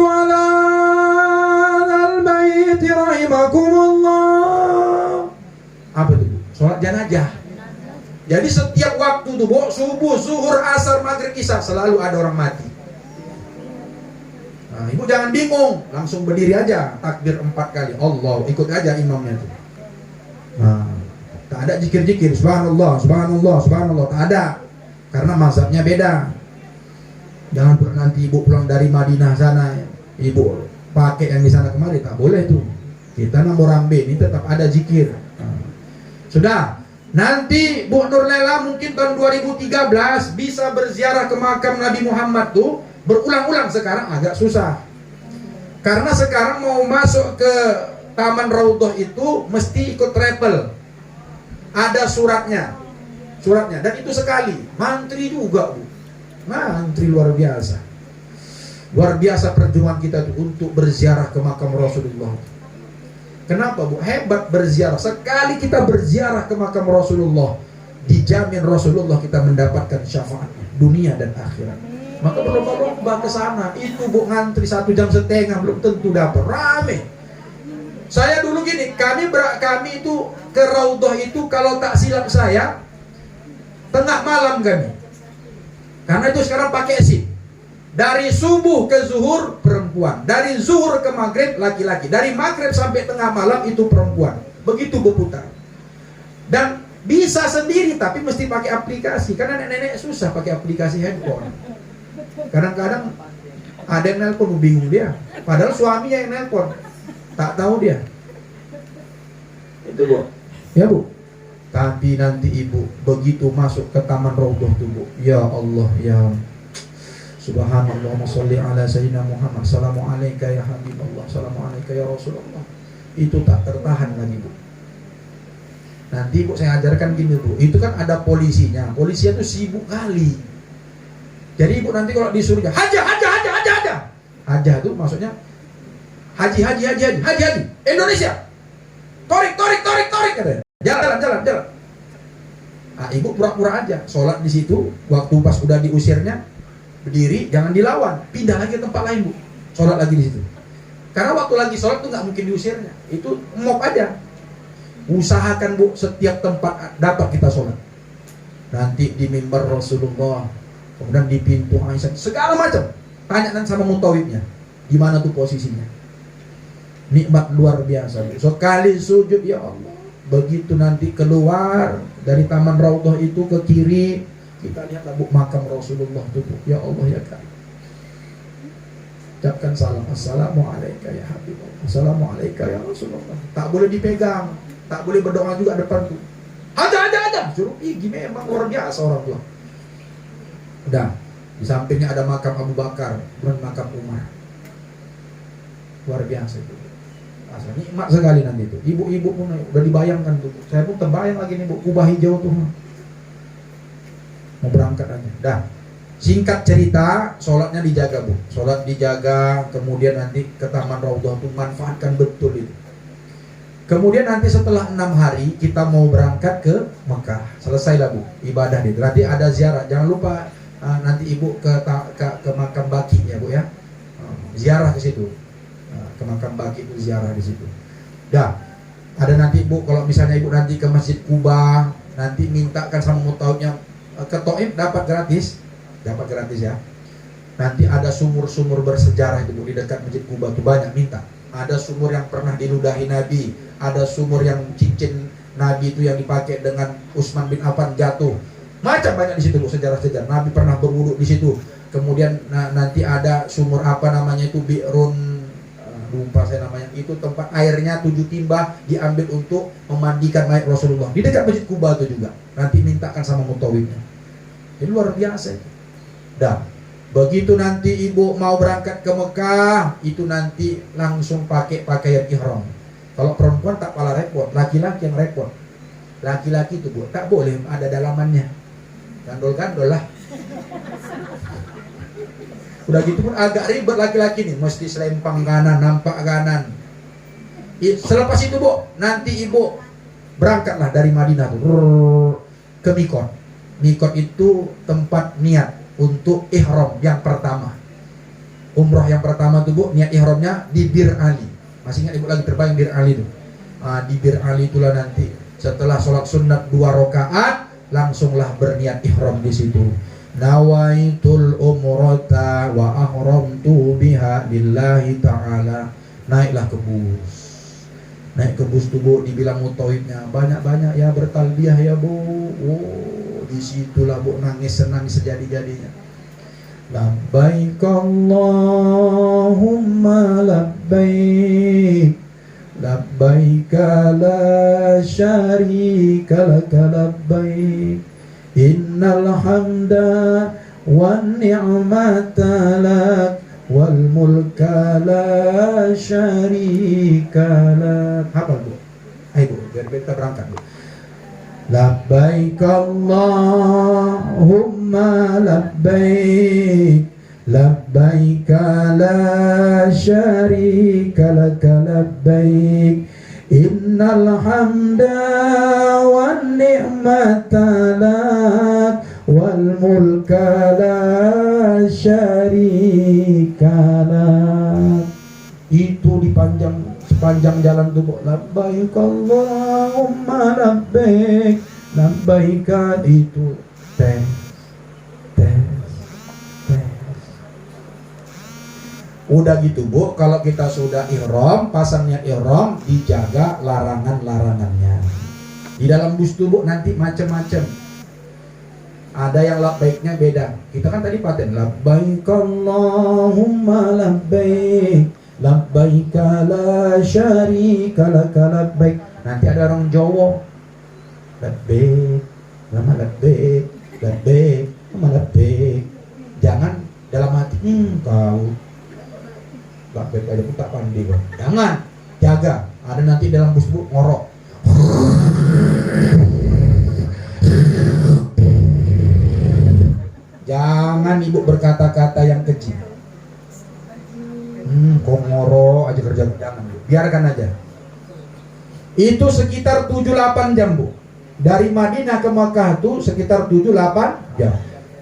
Speaker 1: ala al-bait rahimakumullah. Apa itu? Sholat jenazah. Jadi setiap waktu tuh, Bu, subuh, zuhur, asar, maghrib, isya selalu ada orang mati. Nah, Ibu jangan bingung, langsung berdiri aja, takbir 4 kali. Allah, ikut aja imamnya tuh. Nah, tak ada zikir-zikir, subhanallah, subhanallah, subhanallah, tak ada. Karena mazhabnya beda. Jangan nanti Ibu pulang dari Madinah sana, Ibu pakai yang di sana kemari, tak boleh tuh. Kita Namorambe ini tetap ada zikir. Nah, sudah. Nanti Bu Nur Lela mungkin tahun 2013 bisa berziarah ke makam Nabi Muhammad tuh berulang-ulang. Sekarang agak susah. Karena sekarang mau masuk ke Taman Raudhah itu mesti ikut travel. Ada suratnya. Dan itu sekali. Mantri juga, Bu. Mantri luar biasa. Luar biasa perjuangan kita tuh untuk berziarah ke makam Rasulullah. Kenapa, Bu? Hebat berziarah. Sekali kita berziarah ke makam Rasulullah, dijamin Rasulullah kita mendapatkan syafaat dunia dan akhirat. Maka berlomba-lomba ke sana. Itu, Bu, ngantri 1,5 jam belum tentu dapat. Rame. Saya dulu gini, kami itu ke Raudhah itu kalau tak silap saya tengah malam kami. Karena itu sekarang pakai shift. Dari subuh ke zuhur perempuan, dari zuhur ke maghrib laki-laki, dari maghrib sampai tengah malam itu perempuan. Begitu berputar. Dan bisa sendiri tapi mesti pakai aplikasi. Karena nenek-nenek susah pakai aplikasi handphone. Kadang-kadang ada yang nelpon, bingung dia. Padahal suaminya yang nelpon, tak tahu dia. Itu, Bu. Ya, Bu. Tapi nanti Ibu begitu masuk ke Taman Raudhah tuh, Bu. Ya Allah, ya Subhanallah, sholli ala sayyidina Muhammad. Assalamualaikum ya Habibullah, assalamualaikum ya Rasulullah. Itu tak tertahan lagi, Bu. Nanti Bu saya ajarkan gini Bu, itu kan ada polisinya tuh sibuk kali. Jadi Ibu nanti kalau disuruh haja tuh maksudnya haji Indonesia, torik katanya. Jalan. Nah, Ibu pura-pura aja sholat di situ. Waktu pas udah diusirnya berdiri, jangan dilawan, pindah lagi ke tempat lain Bu, sholat lagi di situ. Karena waktu lagi sholat tuh nggak mungkin diusirnya, itu mop aja. Usahakan Bu setiap tempat dapat kita sholat. Nanti di mimbar Rasulullah, kemudian di pintu Aisyah, segala macam. Tanya nanti sama mutawibnya, di mana tuh posisinya. Nikmat luar biasa Bu. Sekali sujud ya Allah, begitu nanti keluar dari taman Raudhah itu ke kiri, kita lihat Bu makam Rasulullah tuh Bu. Ya Allah ya Karim. Ucapkan salam, assalamualaikum ya Habibullah, assalamualaikum ya Rasulullah. Tak boleh dipegang, tak boleh berdoa juga depan tuh. Ada suruh pergi, memang luar biasa orang tua. Udah, di sampingnya ada makam Abu Bakar dan makam Umar. Luar biasa itu. Asal nikmat sekali nanti itu. Ibu-ibu pun udah dibayangkan tuh. Saya pun terbayang lagi nih Bu, kubah hijau tuh. Mau berangkat aja. Dah. Singkat cerita, sholatnya dijaga Bu. Sholat dijaga, kemudian nanti ke Taman Raudhah tuh manfaatkan betul itu. Kemudian nanti setelah 6 hari kita mau berangkat ke Mekah. Selesailah Bu ibadah itu. Nanti ada ziarah. Jangan lupa nanti Ibu ke makam Baqi ya Bu ya. Ziarah ke situ. Ke makam Baqi itu ziarah di situ. Dah. Ada nanti Bu kalau misalnya Ibu nanti ke Masjid Kuba, nanti mintakan sama mutawibnya ke Thaif dapat gratis ya. Nanti ada sumur-sumur bersejarah itu Bu di dekat Masjid Kuba tuh banyak minta. Ada sumur yang pernah diludahi Nabi, ada sumur yang cincin Nabi itu yang dipakai dengan Utsman bin Affan jatuh. Macam banyak di situ Bu sejarah-sejarah. Nabi pernah berwudu di situ. Kemudian nanti ada sumur apa namanya itu Bi'run, lupa saya namanya. Itu tempat airnya 7 timba diambil untuk memandikan mayat Rasulullah. Di dekat Masjid Kuba itu juga. Nanti mintakan sama mutawibnya. Ini luar biasa itu. Dah, begitu nanti Ibu mau berangkat ke Mekah, itu nanti langsung pakai pakaian ihram. Kalau perempuan tak pala repot, laki-laki yang repot. Laki-laki itu Bu, tak boleh ada dalamannya. Gandol-gandol lah. Udah gitu pun agak ribet laki-laki nih, mesti selempang kanan, nampak kanan. Selepas itu Bu, nanti Ibu berangkatlah dari Madinah tuh ke Mikot. Mikot itu tempat niat untuk ihram yang pertama. Umroh yang pertama tuh Bu, niat ihramnya di Bir Ali. Masih ingat Ibu lagi terbayang Bir Ali itu? Di Bir Ali itulah nanti setelah sholat sunat 2 rakaat langsunglah berniat ihram di situ. Nawaitul umrata wa ahramtu biha lillahi ta'ala. Naiklah ke bus. Naik ke bus tuh Bu, dibilang mutawibnya banyak-banyak ya bertalbiyah ya Bu. Disitulah Bu nangis senang sejadi-jadinya. Labbaik Allahumma labbaik, labbaik la syarika laka labbaik, innal hamda wan ni'mata lak wal mulka la syarika lak. Hafal Bu? Ayo Bu, biar kita berangkat Bu. Labbaik Allahumma labbaik, labbaik la syarika laka labbaik, innal hamda wan ni'mata lak wal mulka la syarika lak. Itu sepanjang jalan tuh labbaik Allahumma labbaik, labbaik itu tes. Udah gitu Bu, kalau kita sudah ihram, pasangnya ihram, dijaga larangan-larangannya. Di dalam bus tuh Bu nanti macam-macam. Ada yang labbaiknya beda. Kita kan tadi paten labbaik Allahumma labbaik, labbaik la syarika laka labbaik. Nanti ada orang Jawa labbaik, nama labbaik, labbaik, nama labbaik. Jangan dalam hati kau labbaik aja pun tak pandai. Jangan, jaga. Ada nanti dalam bus Bu ngorok. Jangan ibu berkata-kata yang keji. Kongoro aja kerja, jangan bu. Biarkan aja. Itu sekitar 7-8 jam bu. Dari Madinah ke Makkah tuh sekitar 7-8 jam.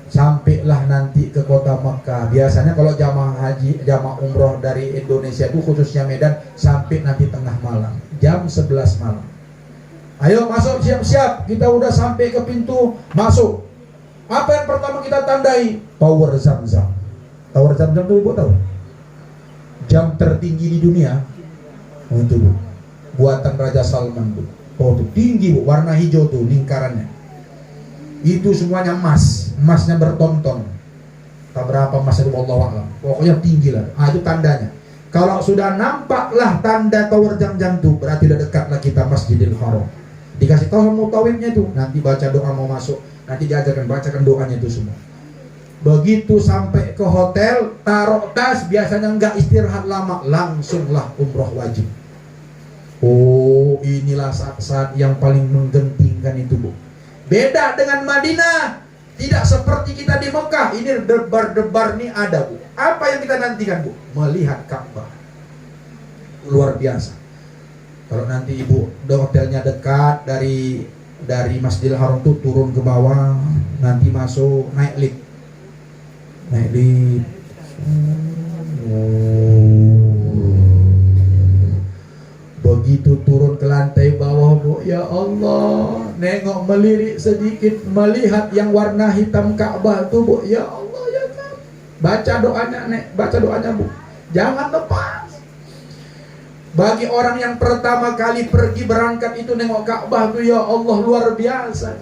Speaker 1: Sampailah nanti ke kota Makkah. Biasanya kalau jamaah haji, jamaah umroh dari Indonesia itu khususnya Medan, sampai nanti tengah malam, jam 11 malam. Ayo masuk, siap-siap. Kita udah sampai ke pintu masuk. Apa yang pertama kita tandai? Tower Zamzam. Tower Zamzam tuh ibu tahu? Jam tertinggi di dunia. Itu bu, buatan Raja Salman bu. Oh tuh tinggi bu, warna hijau tuh lingkarannya. Itu semuanya emas, emasnya bertonton. Tak berapa emas itu Allah alam. Pokoknya tinggi lah. Itu tandanya. Kalau sudah nampaklah tanda Tower Zamzam tuh, berarti udah dekatlah kita Masjidil Haram. Dikasih tahu sama mutawifnya tuh, nanti baca doa mau masuk, nanti diajarkan bacakan doanya itu semua. Begitu sampai ke hotel, taruh tas, biasanya nggak istirahat lama, langsunglah umroh wajib. Oh, inilah saat-saat yang paling menggentingkan itu bu. Beda dengan Madinah, tidak seperti kita di Mekah. Ini debar-debar nih ada bu. Apa yang kita nantikan bu? Melihat Ka'bah. Luar biasa. Kalau nanti ibu, hotelnya dekat dari Masjidil Haram tuh, turun ke bawah, nanti masuk, naik lift. Begitu turun ke lantai bawah bu, ya Allah, nengok melirik sedikit, melihat yang warna hitam Ka'bah tuh bu, ya Allah ya kan. Baca doanya nek, baca doanya bu, jangan lepas. Bagi orang yang pertama kali pergi berangkat itu nengok Ka'bah tuh, ya Allah luar biasa.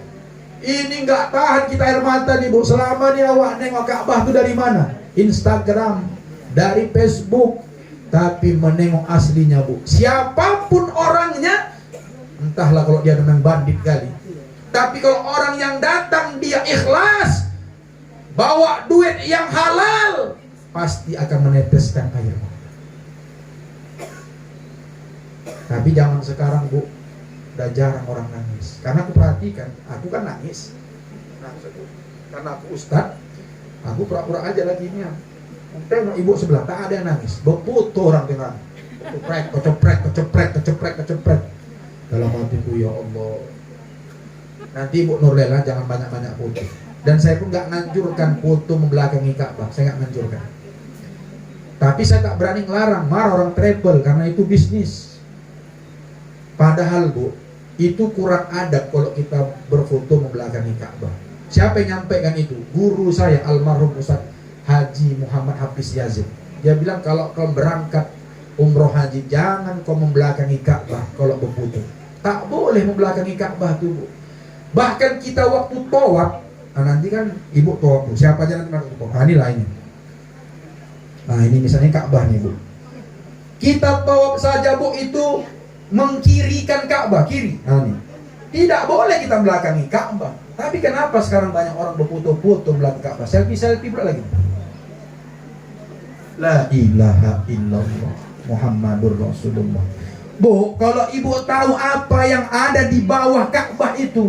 Speaker 1: Ini nggak tahan kita air mata nih bu. Selama nih awak nengok Ka'bah tuh dari mana? Instagram, dari Facebook. Tapi menengok aslinya bu, siapapun orangnya, entahlah kalau dia memang bandit kali. Tapi kalau orang yang datang dia ikhlas, bawa duit yang halal, pasti akan meneteskan air mata. Tapi zaman sekarang bu, udah jarang orang nangis. Karena aku perhatikan, aku kan nangis. Karena aku ustad, aku pura-pura aja lagi ini. Tengok ibu sebelah, tak ada yang nangis. Beputu orang tengah. Kecepret. Dalam hatiku, ya Allah. Nanti ibu Nurlela jangan banyak-banyak foto. Dan saya pun gak nganjurkan foto membelakangi Ka'bah. Saya gak nganjurkan. Tapi saya tak berani ngelarang, marah orang travel, karena itu bisnis. Padahal bu, itu kurang adab kalau kita berfoto membelakangi Ka'bah. Siapa yang nyampaikan itu? Guru saya, almarhum Ustaz Haji Muhammad Hafiz Yazid. Dia bilang kalau kau berangkat umroh haji, jangan kau membelakangi Ka'bah kalau berfoto. Tak boleh membelakangi Ka'bah tuh bu. Bahkan kita waktu tawaf, nanti kan ibu tawaf bu, siapa aja nanti masuk tawaf. Ini lainnya. Nah ini misalnya Ka'bah nih bu. Kita tawaf saja bu, itu mengkirikan Ka'bah, kiri. Nah nih. Tidak boleh kita belakangi Ka'bah. Tapi kenapa sekarang banyak orang berfoto-foto belakang Ka'bah? Selfie pula lagi. La ilaha illallah Muhammadur Rasulullah. Bu, kalau ibu tahu apa yang ada di bawah Ka'bah itu,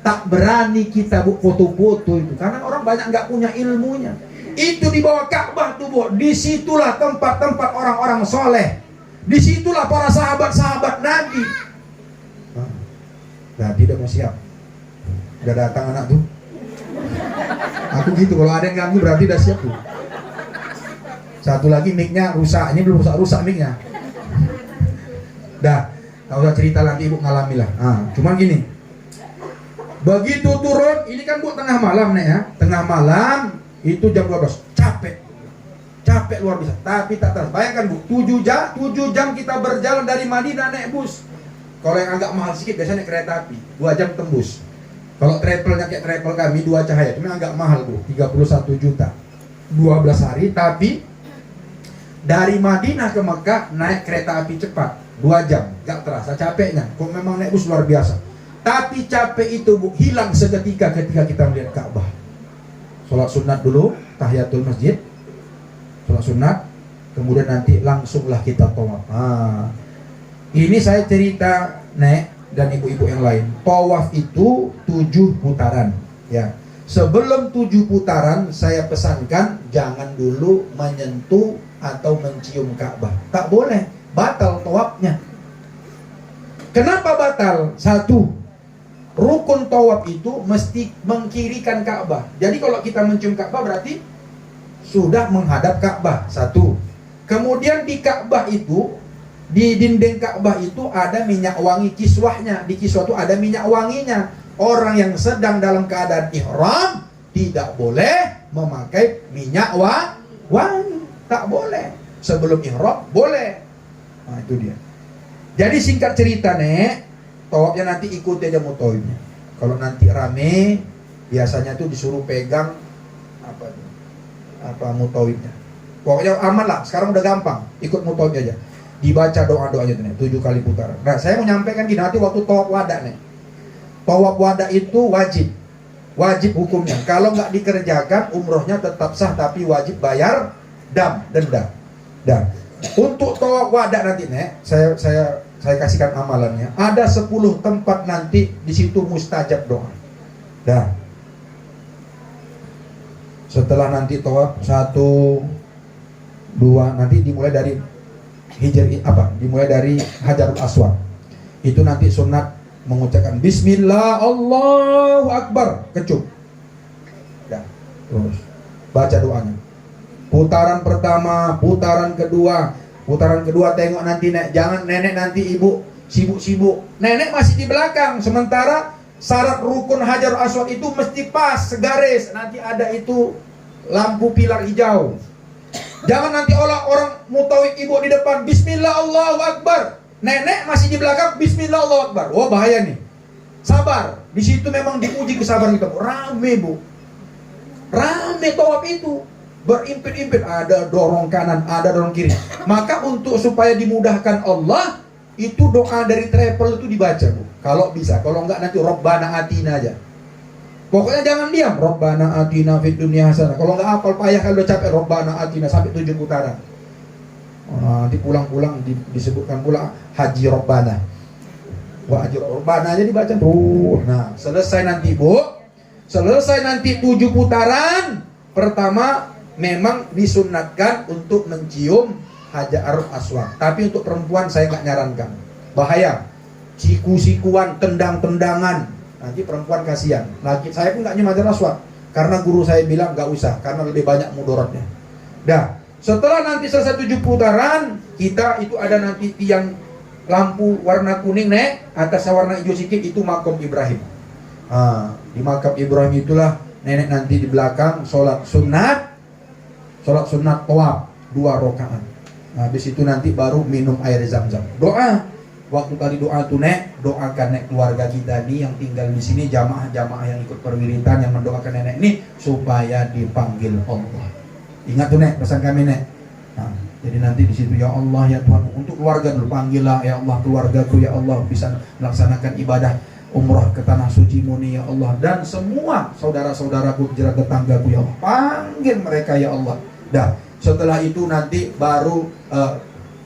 Speaker 1: tak berani kita bu foto-foto itu, karena orang banyak nggak punya ilmunya. Itu di bawah Ka'bah tuh bu, disitulah tempat-tempat orang-orang soleh, disitulah para sahabat-sahabat Nabi. Nah, tidak mau siap. Udah datang anak tuh. Aku gitu, kalau ada yang ganggu berarti udah siap tuh. Satu lagi mic-nya rusak, ini belum rusak mic-nya. Dah, tak usah cerita lagi ibu, ngalami lah. Cuman gini, begitu turun, ini kan bu tengah malam nih ya, tengah malam itu jam 12, capek luar biasa. Tapi tak terus, bayangkan bu, 7 jam kita berjalan dari Madinah naik bus. Kalau yang agak mahal sedikit biasanya naik kereta api, 2 jam tembus. Kalau travelnya kayak travel kami 2 cahaya, cuma agak mahal bu, 31 juta, 12 hari. Tapi dari Madinah ke Mekah naik kereta api cepat 2 jam, gak terasa capeknya. Kok memang naik bus luar biasa. Tapi capek itu bu hilang seketika ketika kita melihat Ka'bah. Sholat sunat dulu, tahiyatul masjid, sholat sunat, kemudian nanti langsunglah kita tawaf. Ini saya cerita nek dan ibu-ibu yang lain, tawaf itu 7 putaran. Ya, sebelum 7 putaran saya pesankan jangan dulu menyentuh atau mencium Ka'bah. Tak boleh, batal tawafnya. Kenapa batal? Satu, rukun tawaf itu mesti mengkirikan Ka'bah. Jadi kalau kita mencium Ka'bah berarti sudah menghadap Ka'bah. Satu. Kemudian di Ka'bah itu, di dinding Ka'bah itu ada minyak wangi kiswahnya. Di kiswah itu ada minyak wanginya. Orang yang sedang dalam keadaan ihram tidak boleh memakai minyak wangi. Tak boleh. Sebelum ihram boleh. Nah itu dia. Jadi singkat cerita nek, tawafnya nanti ikuti aja mutoibnya. Kalau nanti rame, biasanya tuh disuruh pegang apa mutoibnya. Pokoknya aman lah. Sekarang udah gampang. Ikut mutoibnya aja. Dibaca doa-doanya tuh nek, 7 kali putaran. Nah saya mau nyampaikan gini, nanti waktu tawaf wada nek. Tawaf wada itu wajib hukumnya. Kalau nggak dikerjakan, umrohnya tetap sah tapi wajib bayar denda. Dan untuk tawaf wada nanti nek, saya kasihkan amalannya. Ada 10 tempat nanti di situ mustajab doa. Dah. Setelah nanti tawaf 1, 2, nanti dimulai dari dimulai dari Hajarul Aswad. Itu nanti sunat mengucapkan Bismillah Allahu Akbar, kecup. Dah. Terus baca doanya. Putaran pertama, putaran kedua tengok nanti nek, jangan nenek nanti ibu sibuk-sibuk. Nenek masih di belakang, sementara syarat rukun Hajarul Aswad itu mesti pas segaris. Nanti ada itu lampu pilar hijau. Jangan nanti orang mutawif ibu di depan Bismillah Allahu Akbar, nenek masih di belakang Bismillah Allahu Akbar. Wah bahaya nih. Sabar. Di situ memang diuji kesabaran kita. Rame bu, rame tawaf itu. Berimpit-impit, ada dorong kanan, ada dorong kiri. Maka untuk supaya dimudahkan Allah, itu doa dari travel itu dibaca bu. Kalau bisa, kalau enggak nanti Rabbana Atina aja. Pokoknya jangan diam. Rabbana Atina fid dunya hasanah. Kalau enggak hafal payah, kalau udah capek Rabbana Atina sampai 7 putaran. Nanti pulang-pulang disebutkan pula Haji Rabbana. Wah Haji Rabbana aja dibaca tuh. Nah selesai nanti bu, selesai nanti 7 putaran pertama. Memang disunatkan untuk mencium Hajarul Aswad. Tapi untuk perempuan saya nggak nyarankan. Bahaya. Siku-sikuan, tendang-tendangan. Nanti perempuan kasihan. Laki saya pun nggak nyium Hajarul Aswad. Karena guru saya bilang nggak usah. Karena lebih banyak mudaratnya. Dah. Setelah nanti selesai 7 putaran, kita itu ada nanti tiang lampu warna kuning nek. Atasnya warna hijau sedikit, itu makam Ibrahim. Di makam Ibrahim itulah nenek nanti di belakang sholat sunat tawaf 2 rakaat. Habis itu nanti baru minum air zam-zam. Doa. Waktu tadi doa tuh nek, doakan nek keluarga kita nih yang tinggal di sini, jamaah-jamaah yang ikut perwiritan yang mendoakan nenek ini supaya dipanggil Allah. Ingat tuh nek, pesan kami nek. Jadi nanti di situ ya Allah ya Tuhan, untuk keluarga dulu panggillah ya Allah keluargaku ya Allah bisa melaksanakan ibadah umrah ke tanah suci muni ya Allah, dan semua saudara-saudaraku, jerat tetanggaku ya Allah, panggil mereka ya Allah. Dah, setelah itu nanti baru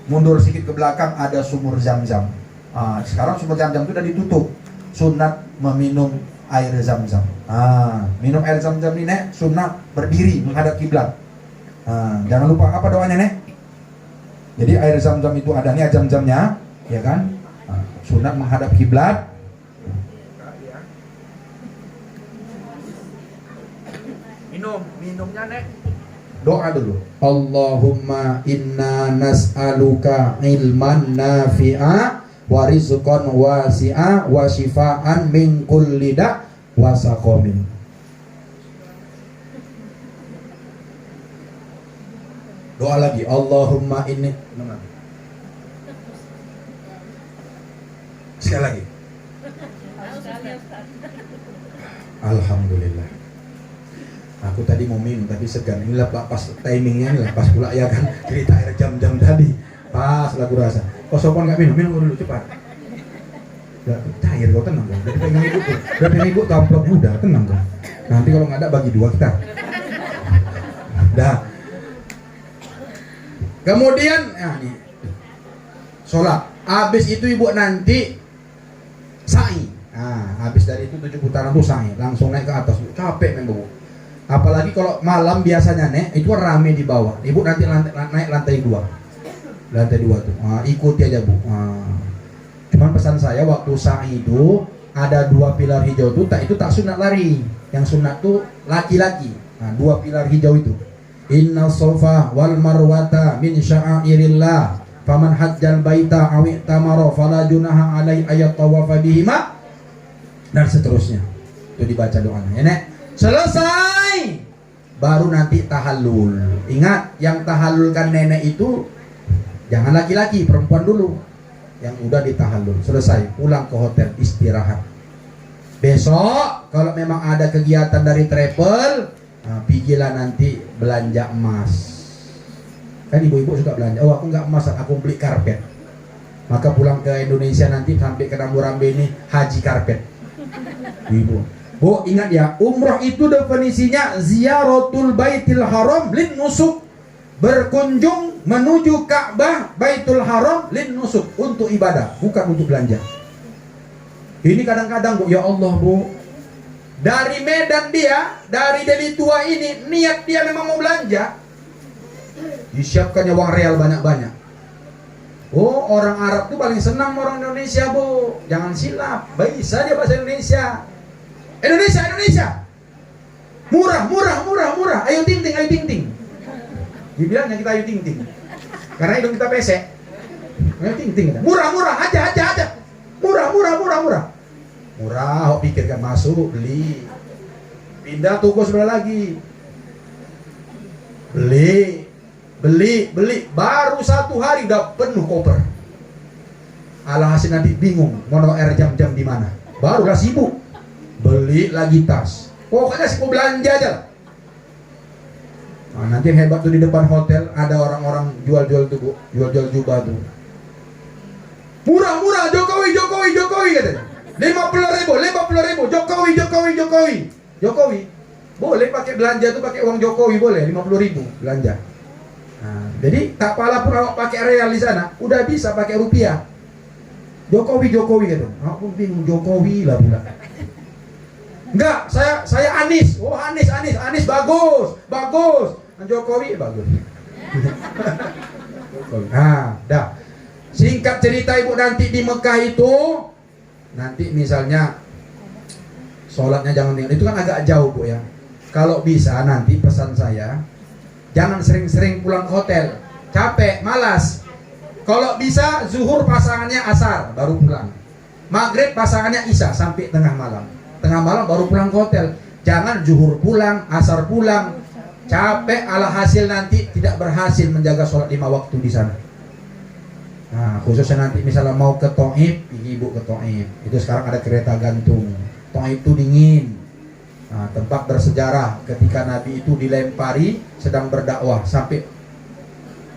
Speaker 1: mundur sedikit ke belakang ada sumur Zam-Zam. Sekarang sumur Zam-Zam itu sudah ditutup. Sunat meminum air Zam-Zam. Minum air Zam-Zam ini nek, sunat berdiri menghadap kiblat. Jangan lupa apa doanya nek. Jadi air Zam-Zam itu ada nih Zam-Zamnya, ya kan? Sunat menghadap kiblat. Minumnya nek. Doa dulu. Allahumma inna nas'aluka ilman nafi'a wa rizqan wasi'a wa shifaan min kulli da' wa saqamin. Doa lagi. Allahumma inni. Sekali lagi. Alhamdulillah. Aku tadi mau minum tapi segan. Inilah pas timingnya, inilah pas pula ya kan. Cerita air jam-jam tadi. Pas lagu rasa. Kau sopon nggak minum dulu cepat. Udah cair kau, tenang kau. Udah pegang ibu tuh. Udah pegang ibu amplopnya udah, tenang kau. Nanti kalau nggak ada bagi 2 kita. Dah. Kemudian, nih, sholat. Habis itu ibu nanti sa'i. Nah, habis dari itu 7 putaran tuh sa'i, langsung naik ke atas. Capek memang, Bu. Apalagi kalau malam biasanya itu rame di bawah. Ibu nanti naik lantai 2. Lantai 2 tuh. Ikuti aja, Bu. Cuman pesan saya waktu sa'i itu ada 2 pilar hijau tuh, itu tak sunat lari. Yang sunat tuh laki-laki. 2 pilar hijau itu. Inna sofa wal marwata min sya'airillah. Faman hajjal baita awi tamaro fala junaha alai ayat tawafa bihima, dan seterusnya. Itu dibaca doanya ya, Nek. Selesai baru nanti tahallul. Ingat, yang tahallulkan nenek itu jangan laki-laki, perempuan dulu yang udah ditahallul. Selesai, pulang ke hotel, istirahat. Besok kalau memang ada kegiatan dari travel, pergilah nanti belanja emas. Kan ibu-ibu suka belanja. Oh, aku nggak emas, aku beli karpet. Maka pulang ke Indonesia nanti sampai ke Rambu-Rambu ini haji karpet. Ibu, Bu, ingat ya, umrah itu definisinya ziyaratul baitil haram lin nusuk. Berkunjung menuju Ka'bah Baitul Haram lin nusuk, untuk ibadah, bukan untuk belanja. Ini kadang-kadang, Bu, ya Allah, Bu, dari Medan dia, dari Deli Tua ini, niat dia memang mau belanja. Disiapkannya uang real banyak-banyak. Oh, orang Arab tuh paling senang orang Indonesia, Bu. Jangan silap, bisa dia bahasa Indonesia. Indonesia. Murah. Ayo ting-ting. Dibilangnya kita ayo ting-ting. Karena hidung kita pesek. Ayo ting-ting. Murah, aja. Murah. Murah, pikirkan masuk, beli. Pindah toko sebelah lagi. Beli, baru 1 hari udah penuh koper. Alhasil nanti bingung mau air jam-jam di mana. Barulah sibuk. Beli lagi tas. Pokoknya sih mau belanja aja. Nanti yang hebat tuh di depan hotel ada orang-orang jual-jual tuh, Bu. Jual-jual jubah tuh. Murah, Jokowi katanya. 50.000, Jokowi. Boleh pakai belanja tuh, pakai uang Jokowi boleh, 50.000 belanja. Jadi tak pala pun awak pakai real di sana, udah bisa pakai rupiah. Jokowi gitu. Aku bingung, Jokowi lah pula. Enggak, saya Anies. Oh, Anies bagus. Jokowi bagus. Dah. Singkat cerita, Ibu, nanti di Mekah itu nanti misalnya sholatnya jangan tinggal. Itu kan agak jauh, Bu, ya. Kalau bisa nanti pesan saya, jangan sering-sering pulang ke hotel, capek, malas. Kalau bisa zuhur pasangannya asar, baru pulang. Maghrib pasangannya isya sampai tengah malam. Tengah malam baru pulang ke hotel. Jangan zuhur pulang, asar pulang. Capek, alhasil nanti tidak berhasil menjaga sholat 5 waktu di sana. Khususnya nanti misalnya mau ke Taif, Ibu ke Taif. Itu sekarang ada kereta gantung. Taif itu dingin. Tempat bersejarah ketika Nabi itu dilempari sedang berdakwah sampai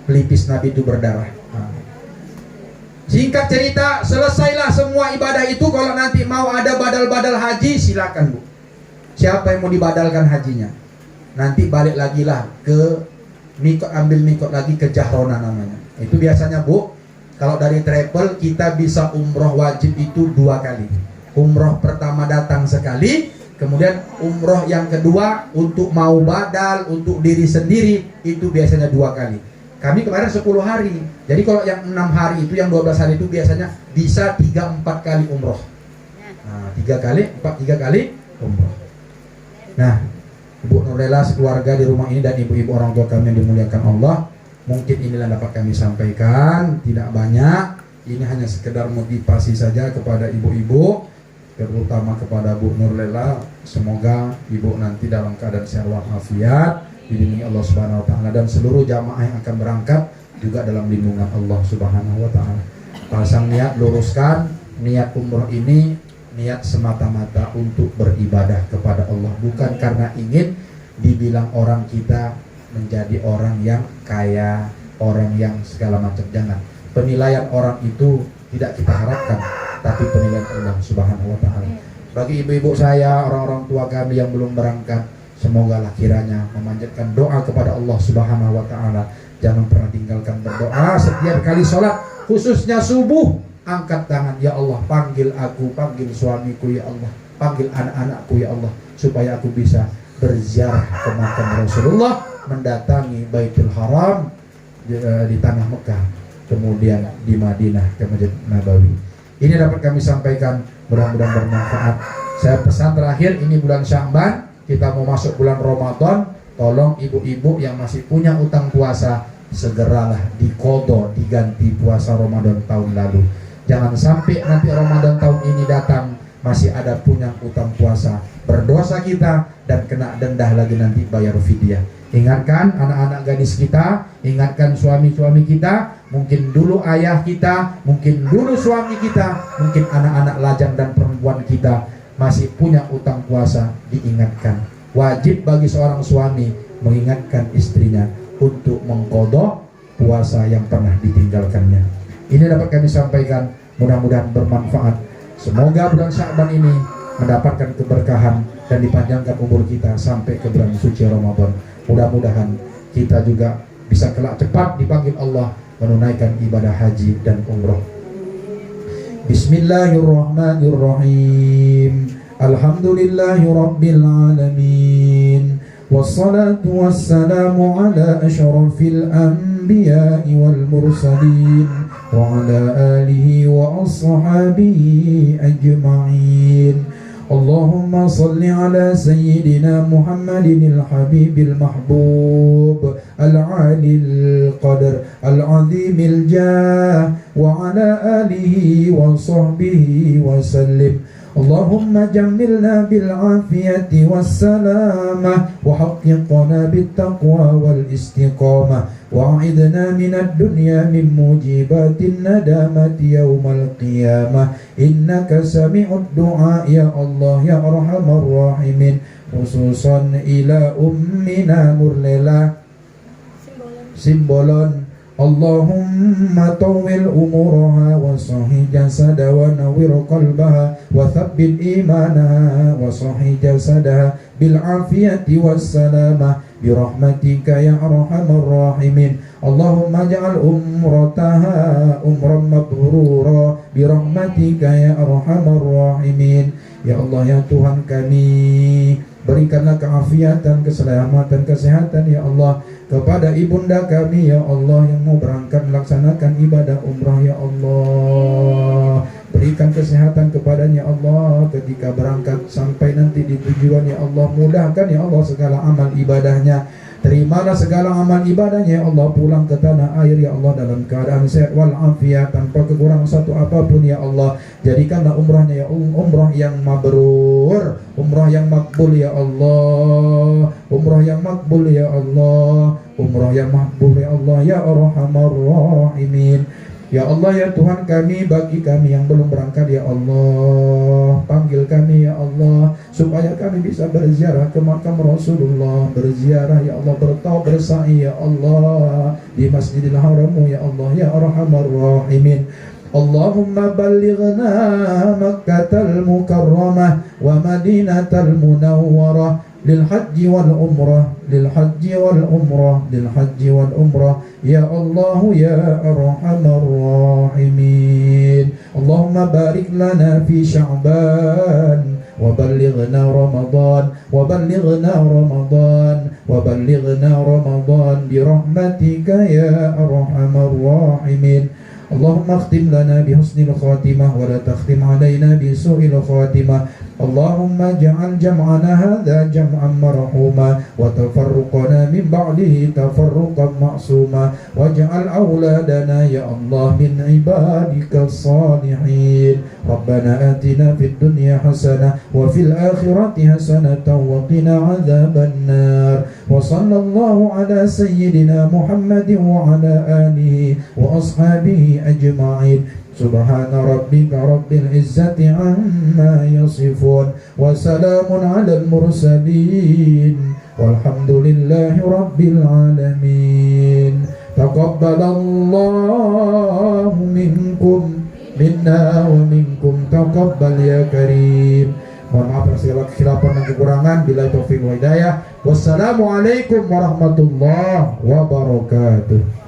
Speaker 1: pelipis Nabi itu berdarah. Singkat cerita, selesailah semua ibadah itu. Kalau nanti mau ada badal-badal haji, silakan, Bu. Siapa yang mau dibadalkan hajinya, nanti balik lagi lah ke mikot, ambil mikot lagi ke Jahrona namanya. Itu biasanya, Bu, kalau dari travel kita bisa umroh wajib itu 2 kali. Umroh pertama datang sekali, kemudian umroh yang kedua untuk mau badal, untuk diri sendiri, itu biasanya 2 kali. Kami kemarin 10 hari. Jadi kalau yang 6 hari itu, yang 12 hari itu biasanya bisa 3-4 kali umroh. 3 kali umroh. Nah, Ibu Nurlela, keluarga di rumah ini dan ibu-ibu orang tua kami yang dimuliakan Allah, mungkin inilah dapat kami sampaikan. Tidak banyak. Ini hanya sekedar motivasi saja kepada ibu-ibu, terutama kepada Bu Nurlela. Semoga ibu nanti dalam keadaan sehat walafiat, dilindungi Allah Subhanahu wa taala, dan seluruh jamaah yang akan berangkat juga dalam lindungan Allah Subhanahu wa taala. Pasang niat, luruskan niat umroh ini, niat semata-mata untuk beribadah kepada Allah, bukan karena ingin dibilang orang kita menjadi orang yang kaya, orang yang segala macam. Jangan. Penilaian orang itu tidak kita harapkan, tapi penilaian Allah Subhanahu wa taala. Bagi ibu-ibu saya, orang-orang tua kami yang belum berangkat, semoga lah kiranya memanjatkan doa kepada Allah Subhanahu wa taala. Jangan pernah tinggalkan berdoa setiap kali sholat, khususnya subuh. angkat tangan, ya Allah, panggil aku, panggil suamiku ya Allah, panggil anak-anakku ya Allah, supaya aku bisa berziarah ke makam Rasulullah, mendatangi Baitul Haram di tanah Mekah, kemudian di Madinah ke Masjid Nabawi. Ini dapat kami sampaikan, mudah-mudahan bermanfaat. Saya pesan terakhir, ini bulan Sya'ban, kita mau masuk bulan Ramadan. Tolong ibu-ibu yang masih punya utang puasa, segeralah diqodho, diganti puasa Ramadan tahun lalu. Jangan sampai nanti Ramadan tahun ini datang masih ada punya utang puasa, berdosa kita dan kena denda lagi nanti bayar fidyah. Ingatkan anak-anak gadis kita, ingatkan suami-suami kita, mungkin dulu ayah kita, mungkin dulu suami kita, mungkin anak-anak lajang dan perempuan kita masih punya utang puasa, diingatkan. Wajib bagi seorang suami mengingatkan istrinya untuk mengqodho puasa yang pernah ditinggalkannya. Ini dapat kami sampaikan, mudah-mudahan bermanfaat. Semoga bulan Sya'ban ini mendapatkan keberkahan dan dipanjangkan umur kita sampai ke bulan suci Ramadan. Mudah-mudahan kita juga bisa kelak cepat dipanggil Allah menunaikan ibadah haji dan umroh. Bismillahirrahmanirrahim. Alhamdulillahi Rabbil Alamin. Wassalatu wassalamu ala ashrafil anbiya'i wal mursalin wa ala alihi wa ashabihi ajma'in. Allahumma salli ala sayyidina Muhammadin al-habib al-mahbub al-ali al-qadr al-azim al-jah wa ala alihi wa sahbihi wa sallim. Allahumma jammilna bil afiyati was salamah wa haqqiqna bit taqwa wal istiqamah wa a'idna minad dunya min mujibatin nadamati yaumal qiyamah innaka sami'ud du'a ya Allah ya arhamar rahimin. Khususan ila ummina Nurlela Simbolon Allahumma tawwil umuraha wa sahih jasada wa nawwir qalbaha wa thabbit imanaha wa sahih jasadaha bil afiyati was salamah bi rahmatika ya arhamar rahimin. Allahumma ja'al umrataha umran mabrura bi rahmatika ya arhamar rahimin. Ya Allah ya Tuhan kami, berikanlah keafiatan, keselamatan, kesehatan ya Allah kepada ibunda kami ya Allah yang mau berangkat melaksanakan ibadah umrah ya Allah. Berikan kesehatan kepadanya ya Allah ketika berangkat sampai nanti di tujuan ya Allah. Mudahkan ya Allah segala amal ibadahnya. Terimalah segala amal ibadahnya ya Allah, pulang ke tanah air ya Allah dalam keadaan sehat wal afiat, tanpa kekurangan satu apapun ya Allah. Jadikanlah umrahnya ya umrah yang mabrur, umrah yang makbul ya Allah, umrah yang makbul ya Allah, umrah yang makbul ya Allah ya arhamar rahimin. Ya Allah ya Tuhan kami, bagi kami yang belum berangkat ya Allah, panggil kami ya Allah supaya kami bisa berziarah ke makam Rasulullah, berziarah ya Allah, bertauaf bersa'i ya Allah di Masjidil Haram ya Allah ya arhamar rahimin. Allahumma ballighna Makkatal Mukarramah wa Madinatal Munawwarah lil hajji wal umrah, lil hajji wal umrah, lil hajji wal umrah ya Allah ya arhamar rahimin. Allahumma barik lana fi Sya'ban wa ballighna Ramadan wa ballighna Ramadan wa ballighna Ramadan bi rahmatika ya arhamar rahimin. Allahumma akhtim lana bi husnil khatimah wa la takhtim alaina bi su'il khatimah. Allahumma ja'al jam'ana hadha jam'an marhuma wa tafarruqana min ba'dihi tafarruqan ma'suma waj'al awladana ya Allah min ibadika salihin. Rabbana atina fid dunya hasanah wa fil akhirati hasanatan wa qina adzaban nar. Wa sallallahu ala sayyidina Muhammadin wa ala alihi wa ashabihi ajma'in. Subhana rabbika rabbil izzati amma yasifun wa salamun alal mursalin walhamdulillahi rabbil alamin. Taqabbalallahu minkum minna wa minkum taqabbal ya karim. Mohon maaf atas segala kekhilafan dan kekurangan. Bila taufiq wa hidayah. Wassalamualaikum warahmatullahi wabarakatuh.